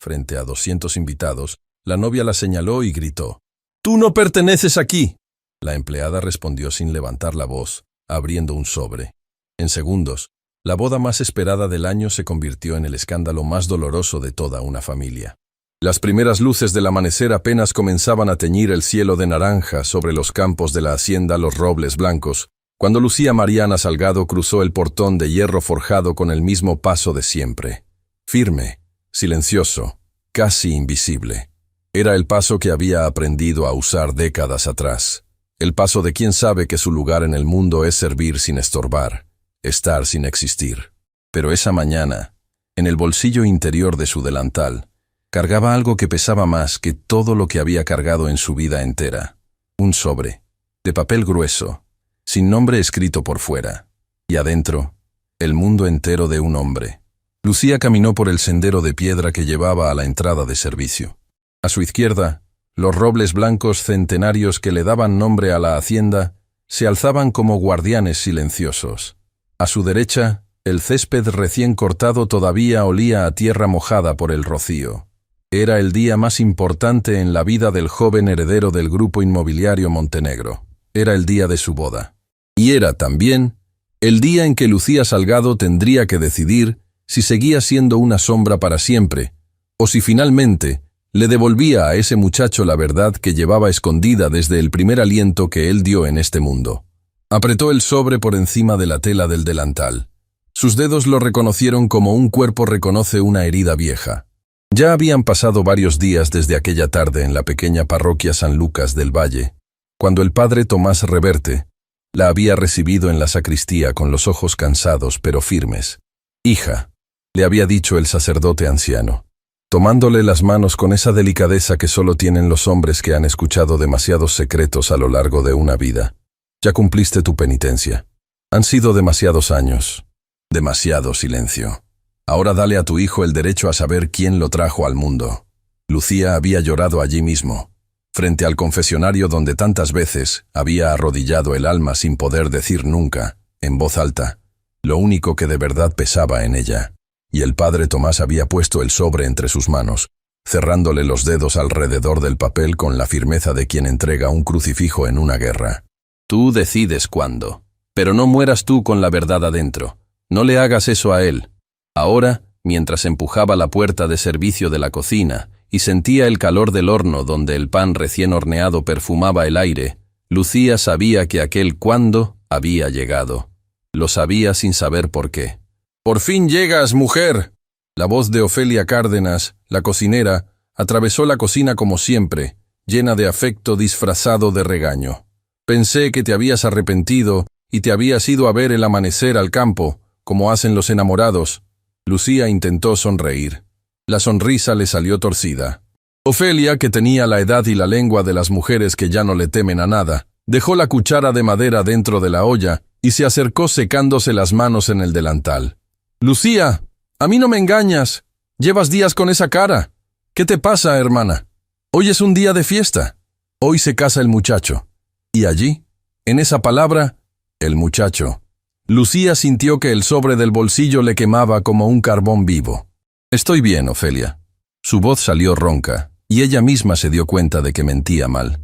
Frente a 200 invitados, la novia la señaló y gritó: «¡Tú no perteneces aquí!». La empleada respondió sin levantar la voz, abriendo un sobre. En segundos, la boda más esperada del año se convirtió en el escándalo más doloroso de toda una familia. Las primeras luces del amanecer apenas comenzaban a teñir el cielo de naranja sobre los campos de la hacienda Los Robles Blancos, cuando Lucía Mariana Salgado cruzó el portón de hierro forjado con el mismo paso de siempre. Firme, silencioso, casi invisible. Era el paso que había aprendido a usar décadas atrás. El paso de quien sabe que su lugar en el mundo es servir sin estorbar, estar sin existir. Pero esa mañana, en el bolsillo interior de su delantal, cargaba algo que pesaba más que todo lo que había cargado en su vida entera. Un sobre, de papel grueso, sin nombre escrito por fuera. Y adentro, el mundo entero de un hombre. Lucía caminó por el sendero de piedra que llevaba a la entrada de servicio. A su izquierda, los robles blancos centenarios que le daban nombre a la hacienda se alzaban como guardianes silenciosos. A su derecha, el césped recién cortado todavía olía a tierra mojada por el rocío. Era el día más importante en la vida del joven heredero del grupo inmobiliario Montenegro. Era el día de su boda. Y era también el día en que Lucía Salgado tendría que decidir si seguía siendo una sombra para siempre, o si finalmente le devolvía a ese muchacho la verdad que llevaba escondida desde el primer aliento que él dio en este mundo. Apretó el sobre por encima de la tela del delantal. Sus dedos lo reconocieron como un cuerpo reconoce una herida vieja. Ya habían pasado varios días desde aquella tarde en la pequeña parroquia San Lucas del Valle, cuando el padre Tomás Reverte la había recibido en la sacristía con los ojos cansados pero firmes. «Hija», le había dicho el sacerdote anciano, tomándole las manos con esa delicadeza que solo tienen los hombres que han escuchado demasiados secretos a lo largo de una vida. «Ya cumpliste tu penitencia. Han sido demasiados años, demasiado silencio. Ahora dale a tu hijo el derecho a saber quién lo trajo al mundo». Lucía había llorado allí mismo, frente al confesionario donde tantas veces había arrodillado el alma sin poder decir nunca, en voz alta, lo único que de verdad pesaba en ella. Y el padre Tomás había puesto el sobre entre sus manos, cerrándole los dedos alrededor del papel con la firmeza de quien entrega un crucifijo en una guerra. «Tú decides cuándo, pero no mueras tú con la verdad adentro. No le hagas eso a él». Ahora, mientras empujaba la puerta de servicio de la cocina y sentía el calor del horno donde el pan recién horneado perfumaba el aire, Lucía sabía que aquel cuándo había llegado. Lo sabía sin saber por qué. «¡Por fin llegas, mujer!». La voz de Ofelia Cárdenas, la cocinera, atravesó la cocina como siempre, llena de afecto disfrazado de regaño. «Pensé que te habías arrepentido y te habías ido a ver el amanecer al campo, como hacen los enamorados». Lucía intentó sonreír. La sonrisa le salió torcida. Ofelia, que tenía la edad y la lengua de las mujeres que ya no le temen a nada, dejó la cuchara de madera dentro de la olla y se acercó secándose las manos en el delantal. «Lucía, a mí no me engañas. Llevas días con esa cara. ¿Qué te pasa, hermana? Hoy es un día de fiesta. Hoy se casa el muchacho». Y allí, en esa palabra, el muchacho, Lucía sintió que el sobre del bolsillo le quemaba como un carbón vivo. «Estoy bien, Ofelia». Su voz salió ronca, y ella misma se dio cuenta de que mentía mal.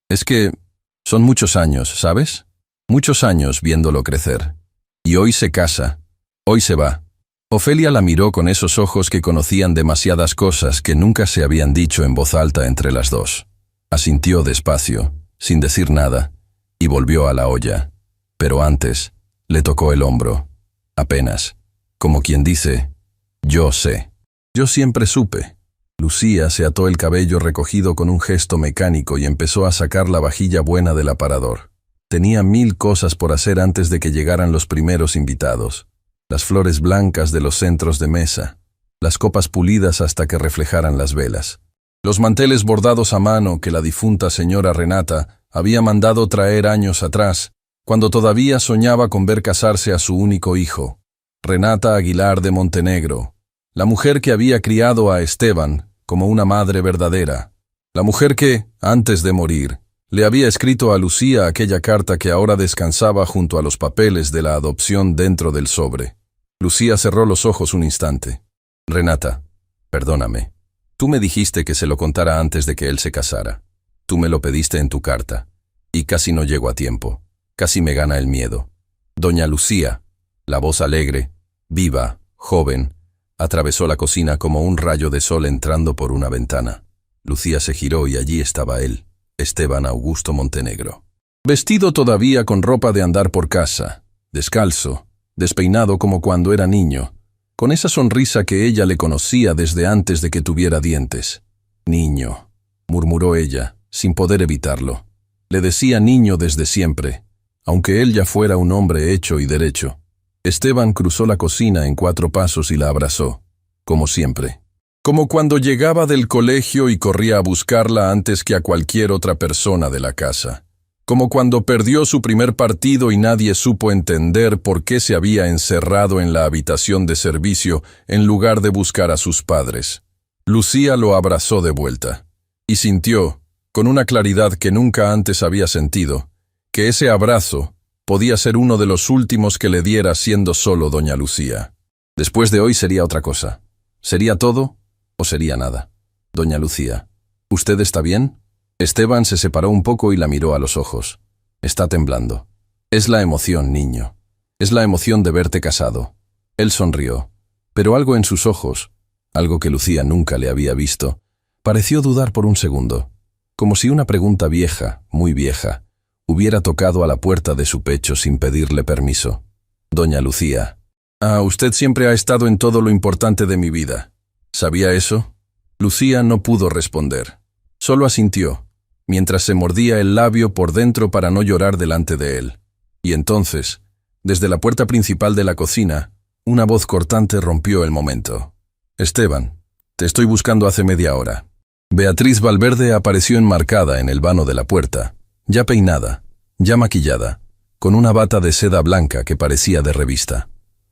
«Es que son muchos años, ¿sabes? Muchos años viéndolo crecer. Y hoy se casa. Hoy se va». Ofelia la miró con esos ojos que conocían demasiadas cosas que nunca se habían dicho en voz alta entre las dos. Asintió despacio, sin decir nada, y volvió a la olla. Pero antes, le tocó el hombro. Apenas, como quien dice, «Yo sé». «Yo siempre supe». Lucía se ató el cabello recogido con un gesto mecánico y empezó a sacar la vajilla buena del aparador. Tenía 1000 cosas por hacer antes de que llegaran los primeros invitados. Las flores blancas de los centros de mesa, las copas pulidas hasta que reflejaran las velas, los manteles bordados a mano que la difunta señora Renata había mandado traer años atrás, cuando todavía soñaba con ver casarse a su único hijo, Renata Aguilar de Montenegro, la mujer que había criado a Esteban como una madre verdadera, la mujer que, antes de morir, le había escrito a Lucía aquella carta que ahora descansaba junto a los papeles de la adopción dentro del sobre. Lucía cerró los ojos un instante. «Renata, perdóname. Tú me dijiste que se lo contara antes de que él se casara. Tú me lo pediste en tu carta. Y casi no llego a tiempo. Casi me gana el miedo. Doña Lucía, la voz alegre, viva, joven, atravesó la cocina como un rayo de sol entrando por una ventana. Lucía se giró y allí estaba él, Esteban Augusto Montenegro. Vestido todavía con ropa de andar por casa, descalzo, despeinado como cuando era niño, con esa sonrisa que ella le conocía desde antes de que tuviera dientes. «Niño», murmuró ella, sin poder evitarlo. Le decía niño desde siempre, aunque él ya fuera un hombre hecho y derecho. Esteban cruzó la cocina en 4 pasos y la abrazó, como siempre. Como cuando llegaba del colegio y corría a buscarla antes que a cualquier otra persona de la casa. Como cuando perdió su primer partido y nadie supo entender por qué se había encerrado en la habitación de servicio en lugar de buscar a sus padres. Lucía lo abrazó de vuelta, y sintió, con una claridad que nunca antes había sentido, que ese abrazo podía ser uno de los últimos que le diera siendo solo doña Lucía. Después de hoy sería otra cosa. ¿Sería todo o sería nada? Doña Lucía, ¿usted está bien? Esteban se separó un poco y la miró a los ojos. Está temblando. Es la emoción, niño. Es la emoción de verte casado. Él sonrió, pero algo en sus ojos, algo que Lucía nunca le había visto, pareció dudar por un segundo, como si una pregunta vieja, muy vieja, hubiera tocado a la puerta de su pecho sin pedirle permiso. Doña Lucía, usted siempre ha estado en todo lo importante de mi vida. ¿Sabía eso? Lucía no pudo responder. Solo asintió, mientras se mordía el labio por dentro para no llorar delante de él. Y entonces, desde la puerta principal de la cocina, una voz cortante rompió el momento. Esteban, te estoy buscando hace media hora. Beatriz Valverde apareció enmarcada en el vano de la puerta, ya peinada, ya maquillada, con una bata de seda blanca que parecía de revista.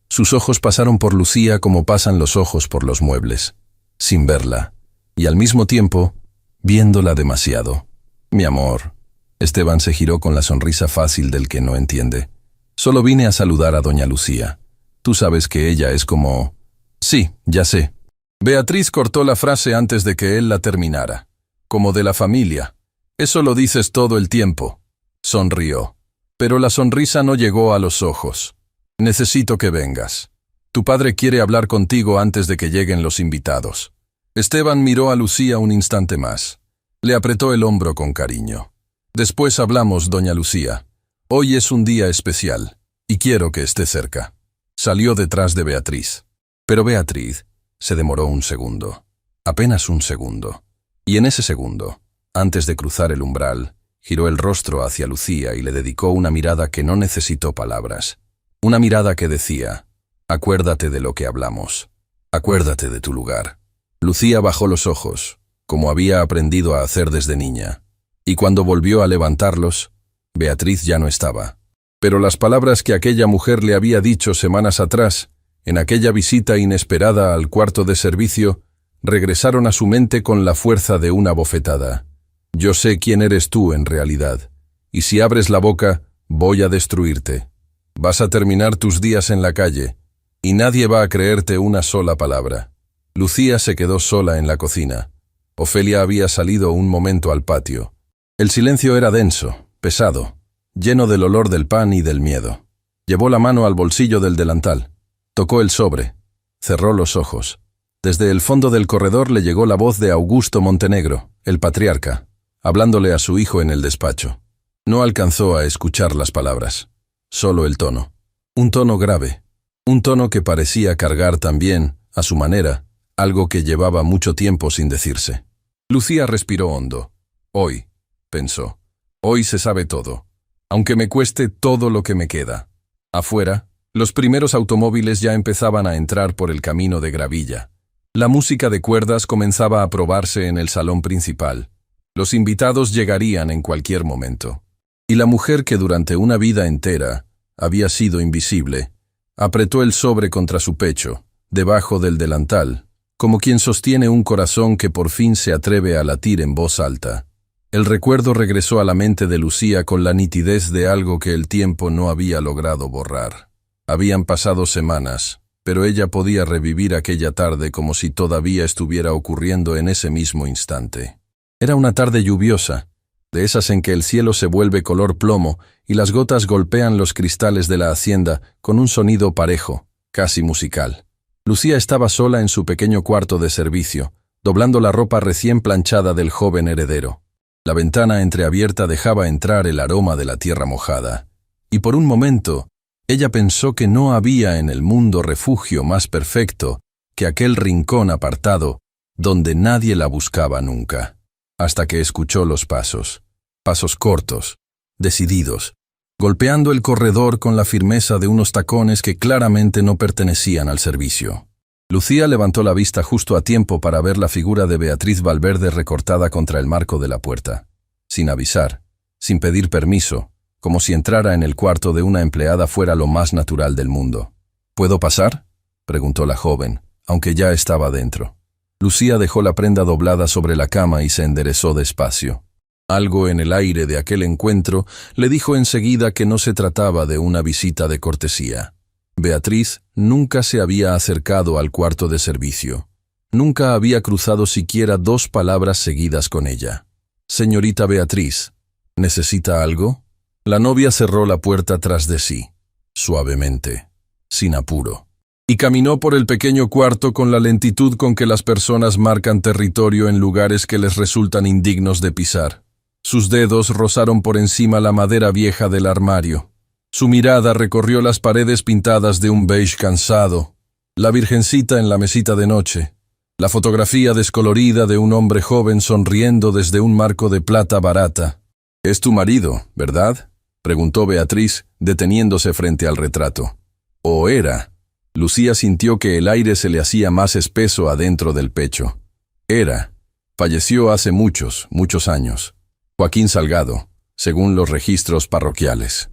Sus ojos pasaron por Lucía como pasan los ojos por los muebles, sin verla, y al mismo tiempo, viéndola demasiado. Mi amor. Esteban se giró con la sonrisa fácil del que no entiende. Solo vine a saludar a doña Lucía. Tú sabes que ella es como... Sí, ya sé. Beatriz cortó la frase antes de que él la terminara. Como de la familia. Eso lo dices todo el tiempo. Sonrió. Pero la sonrisa no llegó a los ojos. Necesito que vengas. Tu padre quiere hablar contigo antes de que lleguen los invitados. Esteban miró a Lucía un instante más. Le apretó el hombro con cariño. Después hablamos, doña Lucía. Hoy es un día especial, y quiero que esté cerca. Salió detrás de Beatriz. Pero Beatriz se demoró un segundo. Apenas un segundo. Y en ese segundo, antes de cruzar el umbral, giró el rostro hacia Lucía y le dedicó una mirada que no necesitó palabras. Una mirada que decía, acuérdate de lo que hablamos. Acuérdate de tu lugar. Lucía bajó los ojos, como había aprendido a hacer desde niña, y cuando volvió a levantarlos, Beatriz ya no estaba. Pero las palabras que aquella mujer le había dicho semanas atrás, en aquella visita inesperada al cuarto de servicio, regresaron a su mente con la fuerza de una bofetada. Yo sé quién eres tú en realidad, y si abres la boca, voy a destruirte. Vas a terminar tus días en la calle, y nadie va a creerte una sola palabra. Lucía se quedó sola en la cocina. Ofelia había salido un momento al patio. El silencio era denso, pesado, lleno del olor del pan y del miedo. Llevó la mano al bolsillo del delantal. Tocó el sobre. Cerró los ojos. Desde el fondo del corredor le llegó la voz de Augusto Montenegro, el patriarca, hablándole a su hijo en el despacho. No alcanzó a escuchar las palabras, solo el tono. Un tono grave, un tono que parecía cargar también, a su manera, algo que llevaba mucho tiempo sin decirse. Lucía respiró hondo. Hoy, pensó, hoy se sabe todo, aunque me cueste todo lo que me queda. Afuera, los primeros automóviles ya empezaban a entrar por el camino de gravilla. La música de cuerdas comenzaba a probarse en el salón principal. Los invitados llegarían en cualquier momento. Y la mujer que durante una vida entera había sido invisible, apretó el sobre contra su pecho, debajo del delantal, como quien sostiene un corazón que por fin se atreve a latir en voz alta. El recuerdo regresó a la mente de Lucía con la nitidez de algo que el tiempo no había logrado borrar. Habían pasado semanas, pero ella podía revivir aquella tarde como si todavía estuviera ocurriendo en ese mismo instante. Era una tarde lluviosa, de esas en que el cielo se vuelve color plomo y las gotas golpean los cristales de la hacienda con un sonido parejo, casi musical. Lucía estaba sola en su pequeño cuarto de servicio, doblando la ropa recién planchada del joven heredero. La ventana entreabierta dejaba entrar el aroma de la tierra mojada, y por un momento ella pensó que no había en el mundo refugio más perfecto que aquel rincón apartado donde nadie la buscaba nunca, hasta que escuchó los pasos cortos, decididos, golpeando el corredor con la firmeza de unos tacones que claramente no pertenecían al servicio. Lucía levantó la vista justo a tiempo para ver la figura de Beatriz Valverde recortada contra el marco de la puerta. Sin avisar, sin pedir permiso, como si entrara en el cuarto de una empleada fuera lo más natural del mundo. ¿Puedo pasar?, preguntó la joven, aunque ya estaba dentro. Lucía dejó la prenda doblada sobre la cama y se enderezó despacio. Algo en el aire de aquel encuentro le dijo enseguida que no se trataba de una visita de cortesía. Beatriz nunca se había acercado al cuarto de servicio. Nunca había cruzado siquiera 2 palabras seguidas con ella. «Señorita Beatriz, ¿necesita algo?». La novia cerró la puerta tras de sí, suavemente, sin apuro, y caminó por el pequeño cuarto con la lentitud con que las personas marcan territorio en lugares que les resultan indignos de pisar. Sus dedos rozaron por encima la madera vieja del armario. Su mirada recorrió las paredes pintadas de un beige cansado, la virgencita en la mesita de noche, la fotografía descolorida de un hombre joven sonriendo desde un marco de plata barata. «Es tu marido, ¿verdad?», preguntó Beatriz, deteniéndose frente al retrato. «¿O era?». Lucía sintió que el aire se le hacía más espeso adentro del pecho. «Era. Falleció hace muchos años. Joaquín Salgado, según los registros parroquiales».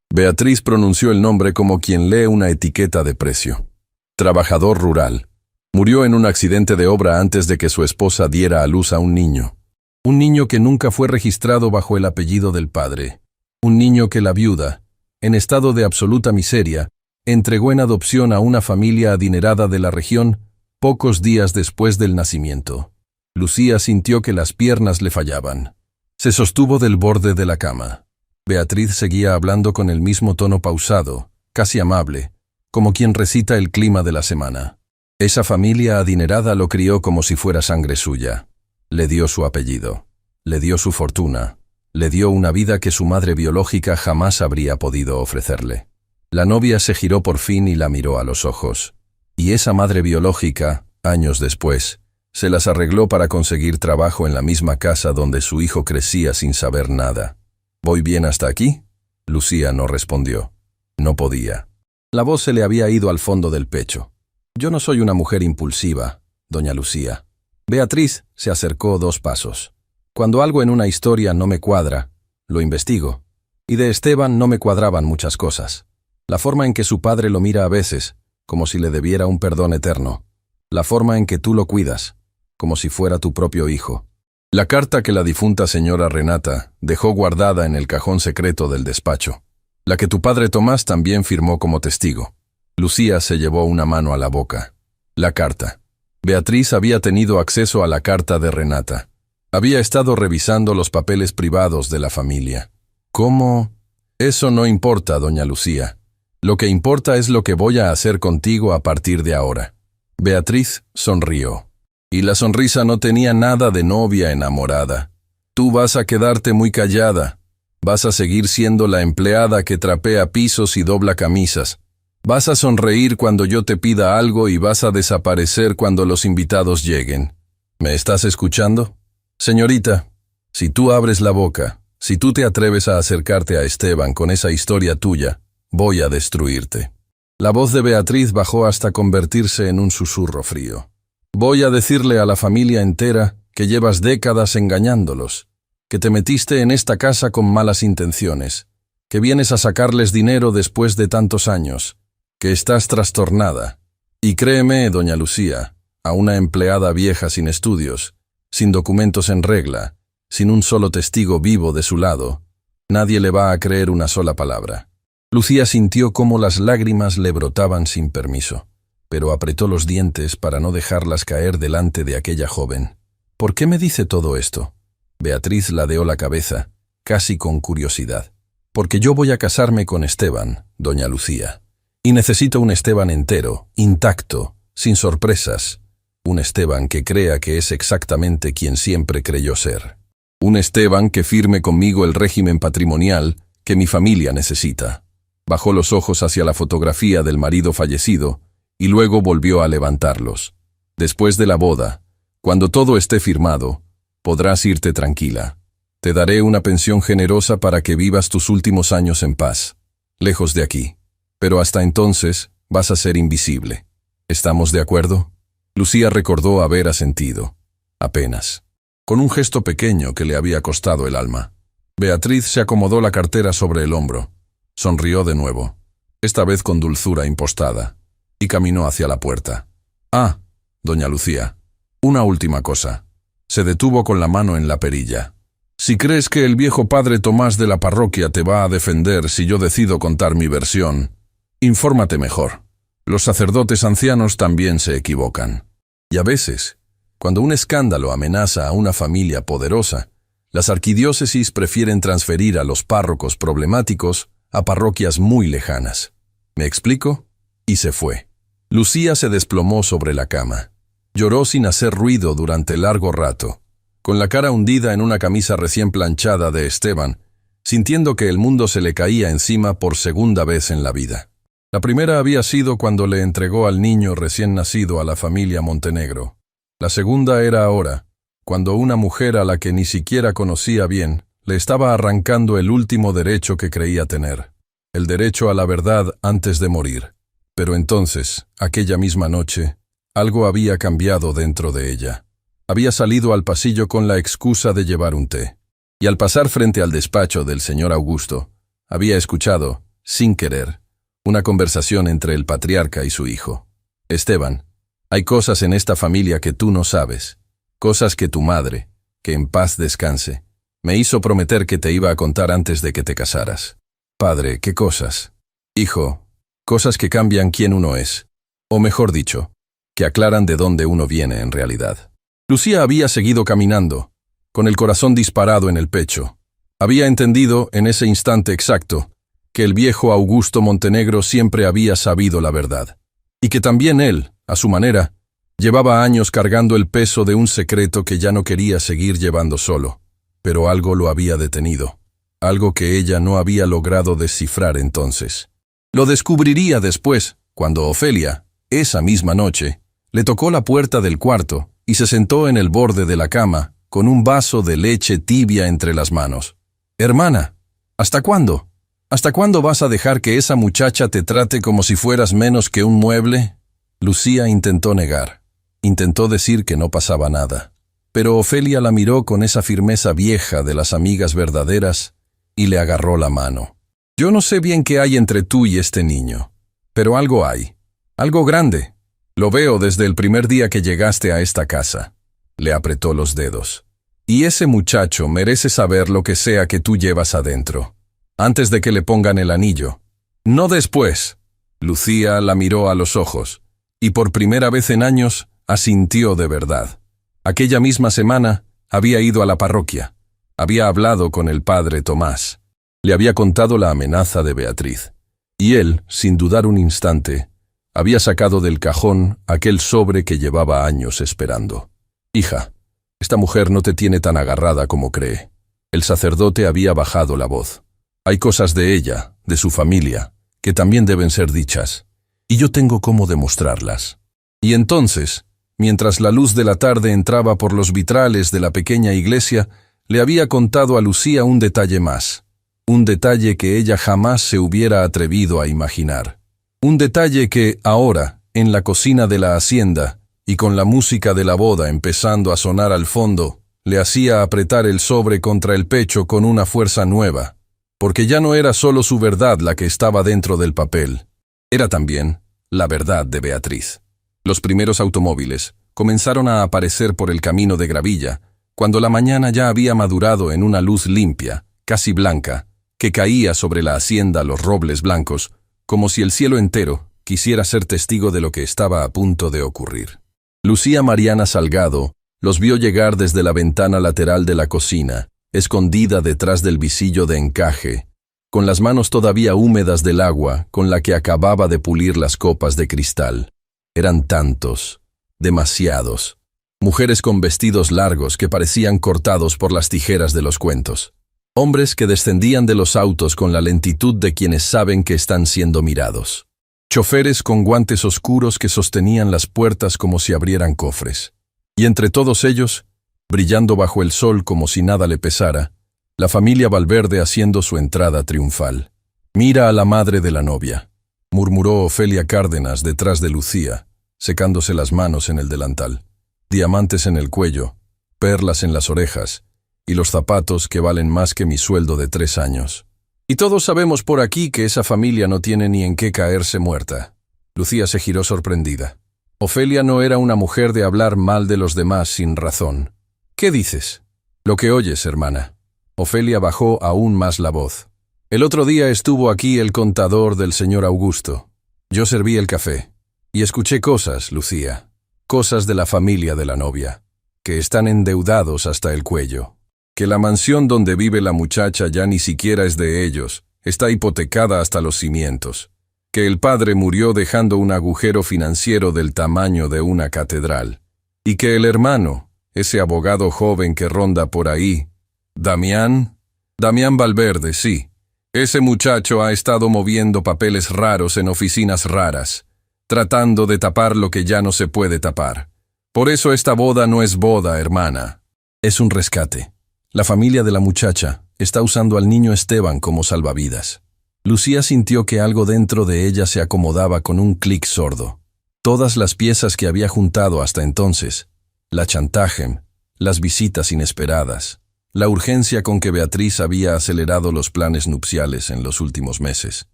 Beatriz pronunció el nombre como quien lee una etiqueta de precio. «Trabajador rural. Murió en un accidente de obra antes de que su esposa diera a luz a un niño. Un niño que nunca fue registrado bajo el apellido del padre. Un niño que la viuda, en estado de absoluta miseria, entregó en adopción a una familia adinerada de la región pocos días después del nacimiento». Lucía sintió que las piernas le fallaban. Se sostuvo del borde de la cama. Beatriz seguía hablando con el mismo tono pausado, casi amable, como quien recita el clima de la semana. Esa familia adinerada lo crió como si fuera sangre suya. Le dio su apellido, le dio su fortuna, le dio una vida que su madre biológica jamás habría podido ofrecerle. La novia se giró por fin y la miró a los ojos. Y esa madre biológica, años después, se las arregló para conseguir trabajo en la misma casa donde su hijo crecía sin saber nada. «¿Voy bien hasta aquí?». Lucía no respondió. No podía. La voz se le había ido al fondo del pecho. «Yo no soy una mujer impulsiva, doña Lucía». Beatriz se acercó 2 pasos. «Cuando algo en una historia no me cuadra, lo investigo. Y de Esteban no me cuadraban muchas cosas. La forma en que su padre lo mira a veces, como si le debiera un perdón eterno. La forma en que tú lo cuidas, como si fuera tu propio hijo. La carta que la difunta señora Renata dejó guardada en el cajón secreto del despacho. La que tu padre Tomás también firmó como testigo». Lucía se llevó una mano a la boca. La carta. Beatriz había tenido acceso a la carta de Renata. Había estado revisando los papeles privados de la familia. «¿Cómo?». «Eso no importa, doña Lucía. Lo que importa es lo que voy a hacer contigo a partir de ahora». Beatriz sonrió. Y la sonrisa no tenía nada de novia enamorada. «Tú vas a quedarte muy callada. Vas a seguir siendo la empleada que trapea pisos y dobla camisas. Vas a sonreír cuando yo te pida algo y vas a desaparecer cuando los invitados lleguen. ¿Me estás escuchando? Señorita, si tú abres la boca, si tú te atreves a acercarte a Esteban con esa historia tuya, voy a destruirte». La voz de Beatriz bajó hasta convertirse en un susurro frío. «Voy a decirle a la familia entera que llevas décadas engañándolos, que te metiste en esta casa con malas intenciones, que vienes a sacarles dinero después de tantos años, que estás trastornada. Y créeme, doña Lucía, a una empleada vieja sin estudios, sin documentos en regla, sin un solo testigo vivo de su lado, nadie le va a creer una sola palabra». Lucía sintió cómo las lágrimas le brotaban sin permiso. pero apretó los dientes para no dejarlas caer delante de aquella joven. ¿Por qué me dice todo esto? Beatriz ladeó la cabeza, casi con curiosidad. Porque yo voy a casarme con Esteban, doña Lucía. Y necesito un Esteban entero, intacto, sin sorpresas. Un Esteban que crea que es exactamente quien siempre creyó ser. Un Esteban que firme conmigo el régimen patrimonial que mi familia necesita. Bajó los ojos hacia la fotografía del marido fallecido y luego volvió a levantarlos. Después de la boda, cuando todo esté firmado, podrás irte tranquila. Te daré una pensión generosa para que vivas tus últimos años en paz, lejos de aquí. Pero hasta entonces vas a ser invisible. ¿Estamos de acuerdo? Lucía recordó haber asentido. Apenas. Con un gesto pequeño que le había costado el alma. Beatriz se acomodó la cartera sobre el hombro. Sonrió de nuevo, esta vez con dulzura impostada, y caminó hacia la puerta. «Ah, doña Lucía, una última cosa». Se detuvo con la mano en la perilla. «Si crees que el viejo padre Tomás de la parroquia te va a defender si yo decido contar mi versión, infórmate mejor. Los sacerdotes ancianos también se equivocan. Y a veces, cuando un escándalo amenaza a una familia poderosa, las arquidiócesis prefieren transferir a los párrocos problemáticos a parroquias muy lejanas. ¿Me explico?» Y se fue. Lucía se desplomó sobre la cama. Lloró sin hacer ruido durante largo rato, con la cara hundida en una camisa recién planchada de Esteban, sintiendo que el mundo se le caía encima por segunda vez en la vida. La primera había sido cuando le entregó al niño recién nacido a la familia Montenegro. La segunda era ahora, cuando una mujer a la que ni siquiera conocía bien le estaba arrancando el último derecho que creía tener, el derecho a la verdad antes de morir. Pero entonces, aquella misma noche, algo había cambiado dentro de ella. Había salido al pasillo con la excusa de llevar un té, y al pasar frente al despacho del señor Augusto, había escuchado, sin querer, una conversación entre el patriarca y su hijo. «Esteban, hay cosas en esta familia que tú no sabes, cosas que tu madre, que en paz descanse, me hizo prometer que te iba a contar antes de que te casaras». «Padre, ¿qué cosas?» «Hijo, cosas que cambian quién uno es, o mejor dicho, que aclaran de dónde uno viene en realidad». Lucía había seguido caminando, con el corazón disparado en el pecho. Había entendido, en ese instante exacto, que el viejo Augusto Montenegro siempre había sabido la verdad, y que también él, a su manera, llevaba años cargando el peso de un secreto que ya no quería seguir llevando solo, pero algo lo había detenido, algo que ella no había logrado descifrar entonces. Lo descubriría después, cuando Ofelia, esa misma noche, le tocó la puerta del cuarto y se sentó en el borde de la cama, con un vaso de leche tibia entre las manos. «Hermana, ¿hasta cuándo? ¿Hasta cuándo vas a dejar que esa muchacha te trate como si fueras menos que un mueble?» Lucía intentó negar. Intentó decir que no pasaba nada. Pero Ofelia la miró con esa firmeza vieja de las amigas verdaderas y le agarró la mano. «Yo no sé bien qué hay entre tú y este niño, pero algo hay. Algo grande. Lo veo desde el primer día que llegaste a esta casa». Le apretó los dedos. «Y ese muchacho merece saber lo que sea que tú llevas adentro, antes de que le pongan el anillo. No después». Lucía la miró a los ojos, y por primera vez en años asintió de verdad. Aquella misma semana había ido a la parroquia. Había hablado con el padre Tomás. Le había contado la amenaza de Beatriz. Y él, sin dudar un instante, había sacado del cajón aquel sobre que llevaba años esperando. «Hija, esta mujer no te tiene tan agarrada como cree». El sacerdote había bajado la voz. «Hay cosas de ella, de su familia, que también deben ser dichas, y yo tengo cómo demostrarlas». Y entonces, mientras la luz de la tarde entraba por los vitrales de la pequeña iglesia, le había contado a Lucía un detalle más. Un detalle que ella jamás se hubiera atrevido a imaginar. Un detalle que, ahora, en la cocina de la hacienda, y con la música de la boda empezando a sonar al fondo, le hacía apretar el sobre contra el pecho con una fuerza nueva, porque ya no era solo su verdad la que estaba dentro del papel, era también la verdad de Beatriz. Los primeros automóviles comenzaron a aparecer por el camino de gravilla, cuando la mañana ya había madurado en una luz limpia, casi blanca, que caía sobre la hacienda los robles blancos, como si el cielo entero, quisiera ser testigo de lo que estaba a punto de ocurrir. Lucía Mariana Salgado los vio llegar desde la ventana lateral de la cocina, escondida detrás del visillo de encaje, con las manos todavía húmedas del agua con la que acababa de pulir las copas de cristal. Eran tantos, demasiados, mujeres con vestidos largos que parecían cortados por las tijeras de los cuentos. Hombres que descendían de los autos con la lentitud de quienes saben que están siendo mirados. Choferes con guantes oscuros que sostenían las puertas como si abrieran cofres. Y entre todos ellos, brillando bajo el sol como si nada le pesara, la familia Valverde haciendo su entrada triunfal. «Mira a la madre de la novia», murmuró Ofelia Cárdenas detrás de Lucía, secándose las manos en el delantal. Diamantes en el cuello, perlas en las orejas, y los zapatos que valen más que mi sueldo de 3 años. Y todos sabemos por aquí que esa familia no tiene ni en qué caerse muerta. Lucía se giró sorprendida. Ofelia no era una mujer de hablar mal de los demás sin razón. «¿Qué dices?» «Lo que oyes, hermana». Ofelia bajó aún más la voz. «El otro día estuvo aquí el contador del señor Augusto. Yo serví el café. Y escuché cosas, Lucía. Cosas de la familia de la novia. Que están endeudados hasta el cuello. Que la mansión donde vive la muchacha ya ni siquiera es de ellos, está hipotecada hasta los cimientos. Que el padre murió dejando un agujero financiero del tamaño de una catedral. Y que el hermano, ese abogado joven que ronda por ahí, Damián Valverde, sí. Ese muchacho ha estado moviendo papeles raros en oficinas raras, tratando de tapar lo que ya no se puede tapar. Por eso esta boda no es boda, hermana. Es un rescate. La familia de la muchacha está usando al niño Esteban como salvavidas». Lucía sintió que algo dentro de ella se acomodaba con un clic sordo. Todas las piezas que había juntado hasta entonces, la chantaje, las visitas inesperadas, la urgencia con que Beatriz había acelerado los planes nupciales en los últimos meses,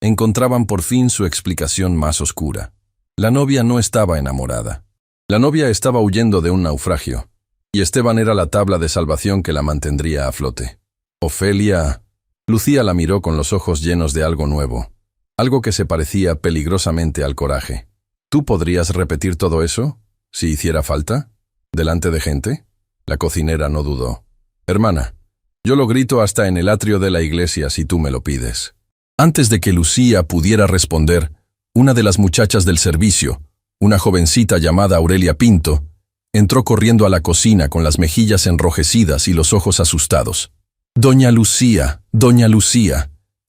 encontraban por fin su explicación más oscura. La novia no estaba enamorada. La novia estaba huyendo de un naufragio, y Esteban era la tabla de salvación que la mantendría a flote. Ofelia... Lucía la miró con los ojos llenos de algo nuevo, algo que se parecía peligrosamente al coraje. ¿Tú podrías repetir todo eso, si hiciera falta? ¿Delante de gente? La cocinera no dudó. «Hermana, yo lo grito hasta en el atrio de la iglesia si tú me lo pides». Antes de que Lucía pudiera responder, una de las muchachas del servicio, una jovencita llamada Aurelia Pinto, entró corriendo a la cocina con las mejillas enrojecidas y los ojos asustados. «Doña Lucía,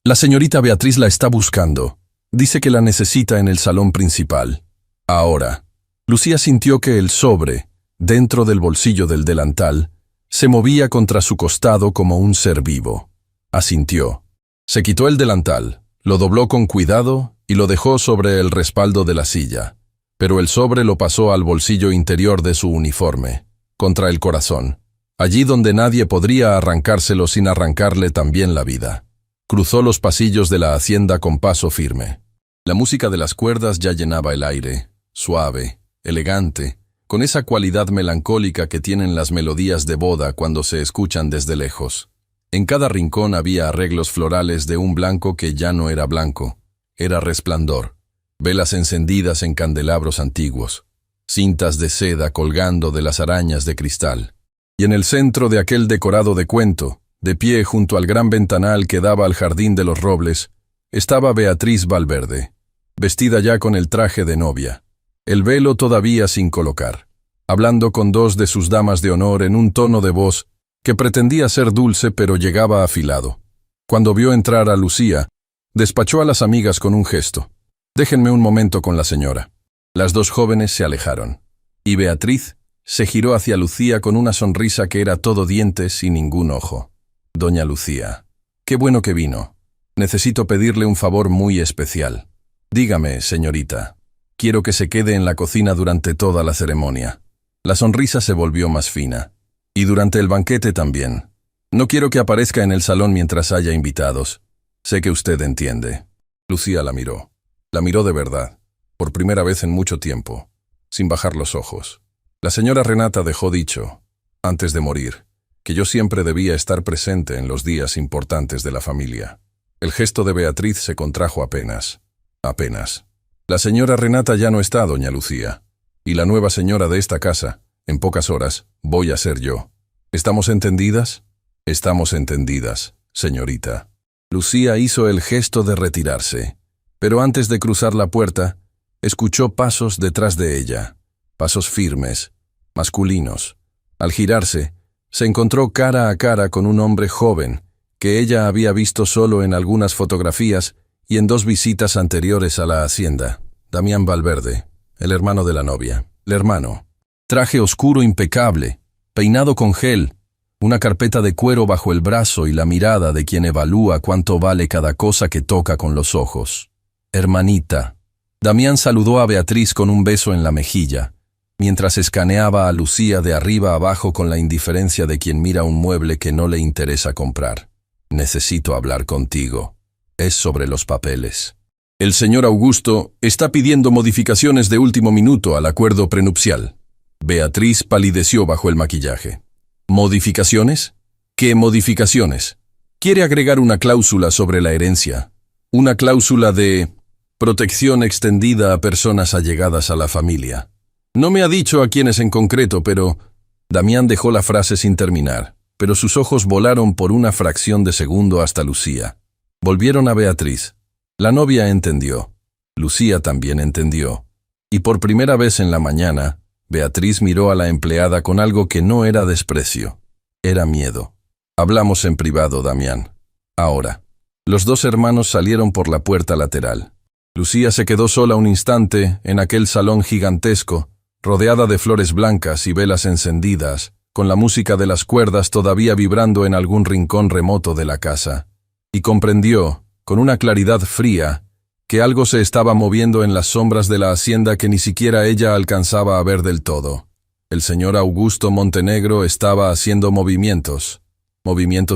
la señorita Beatriz la está buscando. Dice que la necesita en el salón principal. Ahora». Lucía sintió que el sobre, dentro del bolsillo del delantal, se movía contra su costado como un ser vivo. Asintió. Se quitó el delantal, lo dobló con cuidado y lo dejó sobre el respaldo de la silla. Pero el sobre lo pasó al bolsillo interior de su uniforme, contra el corazón, allí donde nadie podría arrancárselo sin arrancarle también la vida. Cruzó los pasillos de la hacienda con paso firme. La música de las cuerdas ya llenaba el aire, suave, elegante, con esa cualidad melancólica que tienen las melodías de boda cuando se escuchan desde lejos. En cada rincón había arreglos florales de un blanco que ya no era blanco, era resplandor, velas encendidas en candelabros antiguos, cintas de seda colgando de las arañas de cristal. Y en el centro de aquel decorado de cuento, de pie junto al gran ventanal que daba al jardín de los robles, estaba Beatriz Valverde, vestida ya con el traje de novia, el velo todavía sin colocar, hablando con 2 de sus damas de honor en un tono de voz que pretendía ser dulce pero llegaba afilado. Cuando vio entrar a Lucía, despachó a las amigas con un gesto. «Déjenme un momento con la señora». Las 2 jóvenes se alejaron, y Beatriz se giró hacia Lucía con una sonrisa que era todo dientes y ningún ojo. «Doña Lucía, qué bueno que vino. Necesito pedirle un favor muy especial. Dígame, señorita, quiero que se quede en la cocina durante toda la ceremonia». La sonrisa se volvió más fina. «Y durante el banquete también. No quiero que aparezca en el salón mientras haya invitados. Sé que usted entiende». Lucía la miró. La miró de verdad, por primera vez en mucho tiempo, sin bajar los ojos. La señora Renata dejó dicho, antes de morir, que yo siempre debía estar presente en los días importantes de la familia. El gesto de Beatriz se contrajo apenas. La señora Renata ya no está, doña Lucía. Y la nueva señora de esta casa, en pocas horas, voy a ser yo. ¿Estamos entendidas? Estamos entendidas, señorita. Lucía hizo el gesto de retirarse, pero antes de cruzar la puerta, escuchó pasos detrás de ella, pasos firmes, masculinos. Al girarse, se encontró cara a cara con un hombre joven, que ella había visto solo en algunas fotografías y en 2 visitas anteriores a la hacienda. Damián Valverde, el hermano de la novia. El hermano. Traje oscuro impecable, peinado con gel, una carpeta de cuero bajo el brazo y la mirada de quien evalúa cuánto vale cada cosa que toca con los ojos. Hermanita. Damián saludó a Beatriz con un beso en la mejilla, mientras escaneaba a Lucía de arriba abajo con la indiferencia de quien mira un mueble que no le interesa comprar. Necesito hablar contigo. Es sobre los papeles. El señor Augusto está pidiendo modificaciones de último minuto al acuerdo prenupcial. Beatriz palideció bajo el maquillaje. ¿Modificaciones? ¿Qué modificaciones? Quiere agregar una cláusula sobre la herencia. Una cláusula de protección extendida a personas allegadas a la familia. No me ha dicho a quiénes en concreto, pero... Damián dejó la frase sin terminar, pero sus ojos volaron por una fracción de segundo hasta Lucía. Volvieron a Beatriz. La novia entendió. Lucía también entendió. Y por primera vez en la mañana, Beatriz miró a la empleada con algo que no era desprecio. Era miedo. Hablamos en privado, Damián. Ahora. Los 2 hermanos salieron por la puerta lateral. Lucía se quedó sola un instante en aquel salón gigantesco, rodeada de flores blancas y velas encendidas, con la música de las cuerdas todavía vibrando en algún rincón remoto de la casa. Y comprendió, con una claridad fría, que algo se estaba moviendo en las sombras de la hacienda que ni siquiera ella alcanzaba a ver del todo. El señor Augusto Montenegro estaba haciendo movimientos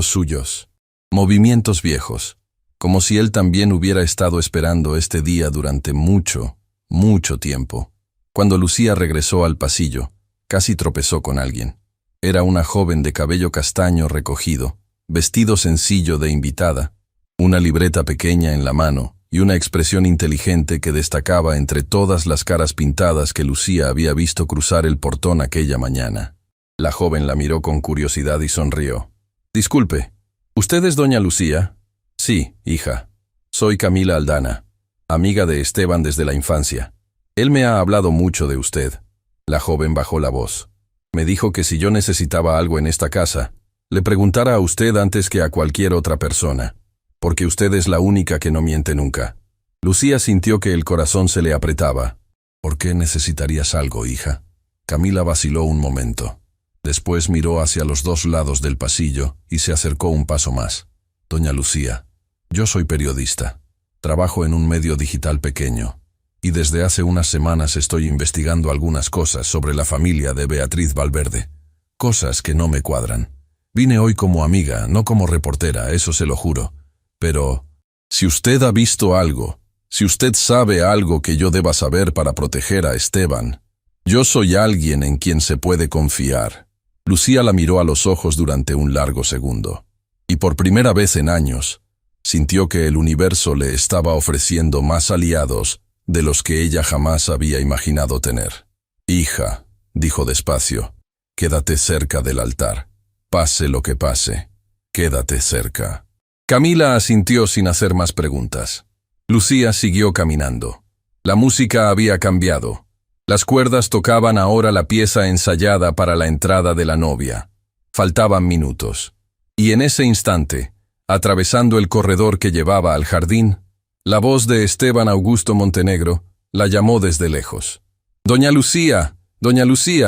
suyos, movimientos viejos, como si él también hubiera estado esperando este día durante mucho, mucho tiempo. Cuando Lucía regresó al pasillo, casi tropezó con alguien. Era una joven de cabello castaño recogido, vestido sencillo de invitada, una libreta pequeña en la mano y una expresión inteligente que destacaba entre todas las caras pintadas que Lucía había visto cruzar el portón aquella mañana. La joven la miró con curiosidad y sonrió. «Disculpe, ¿usted es doña Lucía?» «Sí, hija. Soy Camila Aldana, amiga de Esteban desde la infancia. Él me ha hablado mucho de usted». La joven bajó la voz. «Me dijo que si yo necesitaba algo en esta casa, le preguntara a usted antes que a cualquier otra persona, porque usted es la única que no miente nunca». Lucía sintió que el corazón se le apretaba. «¿Por qué necesitarías algo, hija?» Camila vaciló un momento. Después miró hacia los 2 lados del pasillo y se acercó un paso más. «Doña Lucía, yo soy periodista. Trabajo en un medio digital pequeño. Y desde hace unas semanas estoy investigando algunas cosas sobre la familia de Beatriz Valverde. Cosas que no me cuadran. Vine hoy como amiga, no como reportera, eso se lo juro. Pero, si usted ha visto algo, si usted sabe algo que yo deba saber para proteger a Esteban, yo soy alguien en quien se puede confiar». Lucía la miró a los ojos durante un largo segundo. Y por primera vez en años, sintió que el universo le estaba ofreciendo más aliados de los que ella jamás había imaginado tener. «Hija», dijo despacio, «quédate cerca del altar. Pase lo que pase, quédate cerca». Camila asintió sin hacer más preguntas. Lucía siguió caminando. La música había cambiado. Las cuerdas tocaban ahora la pieza ensayada para la entrada de la novia. Faltaban minutos. Y en ese instante, atravesando el corredor que llevaba al jardín, la voz de Esteban Augusto Montenegro la llamó desde lejos. «Doña Lucía,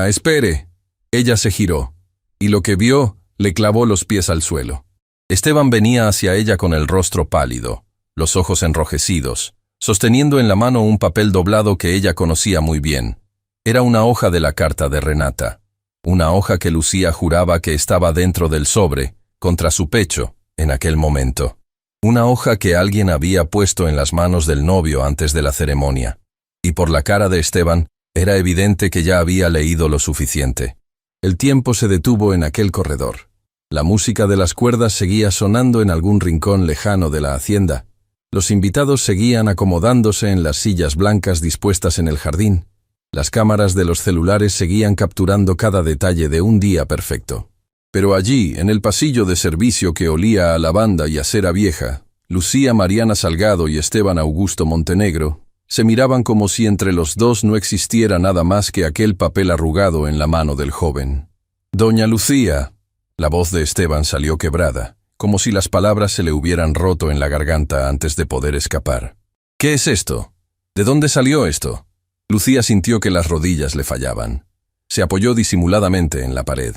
espere». Ella se giró, y lo que vio le clavó los pies al suelo. Esteban venía hacia ella con el rostro pálido, los ojos enrojecidos, sosteniendo en la mano un papel doblado que ella conocía muy bien. Era una hoja de la carta de Renata, una hoja que Lucía juraba que estaba dentro del sobre, contra su pecho, en aquel momento. Una hoja que alguien había puesto en las manos del novio antes de la ceremonia. Y por la cara de Esteban, era evidente que ya había leído lo suficiente. El tiempo se detuvo en aquel corredor. La música de las cuerdas seguía sonando en algún rincón lejano de la hacienda. Los invitados seguían acomodándose en las sillas blancas dispuestas en el jardín. Las cámaras de los celulares seguían capturando cada detalle de un día perfecto. Pero allí, en el pasillo de servicio que olía a lavanda y a cera vieja, Lucía Mariana Salgado y Esteban Augusto Montenegro se miraban como si entre los dos no existiera nada más que aquel papel arrugado en la mano del joven. «Doña Lucía», la voz de Esteban salió quebrada, como si las palabras se le hubieran roto en la garganta antes de poder escapar. «¿Qué es esto? ¿De dónde salió esto?» Lucía sintió que las rodillas le fallaban. Se apoyó disimuladamente en la pared.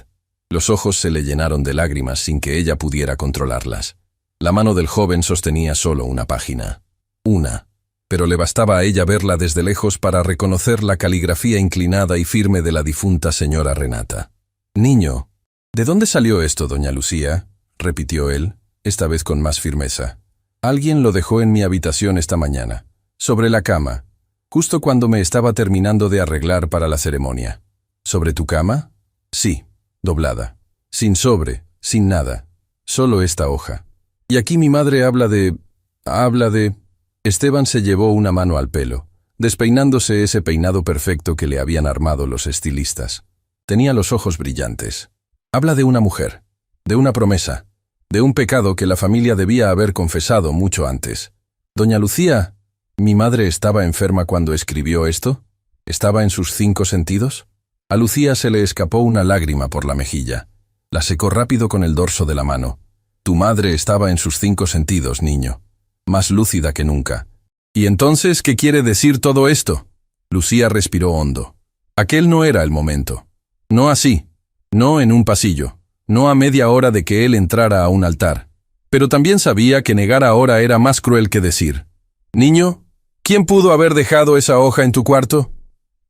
Los ojos se le llenaron de lágrimas sin que ella pudiera controlarlas. La mano del joven sostenía solo una página. Una. Pero le bastaba a ella verla desde lejos para reconocer la caligrafía inclinada y firme de la difunta señora Renata. «Niño, ¿de dónde salió esto, doña Lucía?», repitió él, esta vez con más firmeza. «Alguien lo dejó en mi habitación esta mañana, sobre la cama, justo cuando me estaba terminando de arreglar para la ceremonia». «¿Sobre tu cama?» «Sí, doblada. Sin sobre, sin nada. Solo esta hoja. Y aquí mi madre habla de... Esteban se llevó una mano al pelo, despeinándose ese peinado perfecto que le habían armado los estilistas. Tenía los ojos brillantes. Habla de una mujer, de una promesa, de un pecado que la familia debía haber confesado mucho antes. «Doña Lucía, ¿mi madre estaba enferma cuando escribió esto? ¿Estaba en sus 5 sentidos?» A Lucía se le escapó una lágrima por la mejilla. La secó rápido con el dorso de la mano. «Tu madre estaba en sus 5 sentidos, niño. Más lúcida que nunca». «¿Y entonces qué quiere decir todo esto?» Lucía respiró hondo. Aquel no era el momento. No así. No en un pasillo. No a media hora de que él entrara a un altar. Pero también sabía que negar ahora era más cruel que decir. «Niño, ¿quién pudo haber dejado esa hoja en tu cuarto?»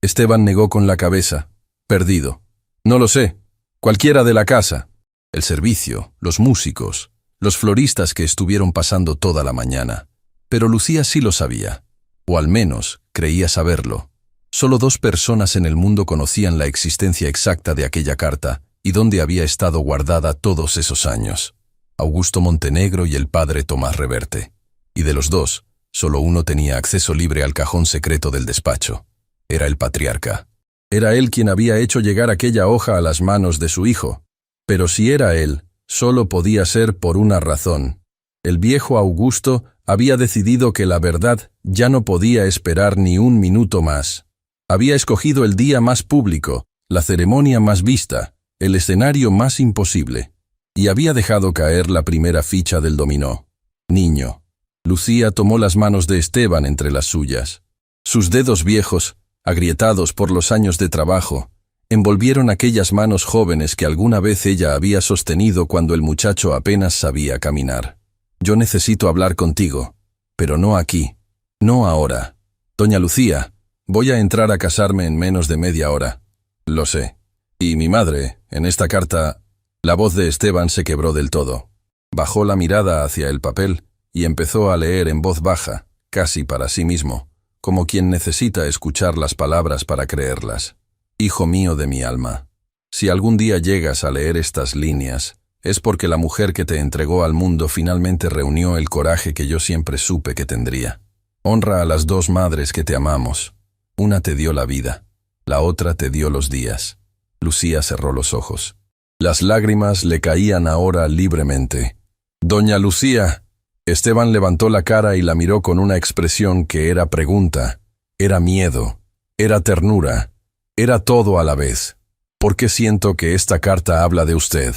Esteban negó con la cabeza. «Perdido. No lo sé. Cualquiera de la casa. El servicio, los músicos, los floristas que estuvieron pasando toda la mañana». Pero Lucía sí lo sabía. O al menos creía saberlo. Solo 2 personas en el mundo conocían la existencia exacta de aquella carta y dónde había estado guardada todos esos años. Augusto Montenegro y el padre Tomás Reverte. Y de los 2, solo uno tenía acceso libre al cajón secreto del despacho. Era el patriarca. Era él quien había hecho llegar aquella hoja a las manos de su hijo. Pero si era él, solo podía ser por una razón. El viejo Augusto había decidido que la verdad ya no podía esperar ni un minuto más. Había escogido el día más público, la ceremonia más vista, el escenario más imposible. Y había dejado caer la primera ficha del dominó. «Niño». Lucía tomó las manos de Esteban entre las suyas. Sus dedos viejos, agrietados por los años de trabajo, envolvieron aquellas manos jóvenes que alguna vez ella había sostenido cuando el muchacho apenas sabía caminar. «Yo necesito hablar contigo, pero no aquí, no ahora. Doña Lucía, voy a entrar a casarme en menos de media hora». «Lo sé. Y mi madre, en esta carta...» La voz de Esteban se quebró del todo. Bajó la mirada hacia el papel y empezó a leer en voz baja, casi para sí mismo, como quien necesita escuchar las palabras para creerlas. «Hijo mío de mi alma, si algún día llegas a leer estas líneas, es porque la mujer que te entregó al mundo finalmente reunió el coraje que yo siempre supe que tendría. Honra a las 2 madres que te amamos. Una te dio la vida, la otra te dio los días». Lucía cerró los ojos. Las lágrimas le caían ahora libremente. «Doña Lucía». Esteban levantó la cara y la miró con una expresión que era pregunta, era miedo, era ternura, era todo a la vez. «¿Por qué siento que esta carta habla de usted?»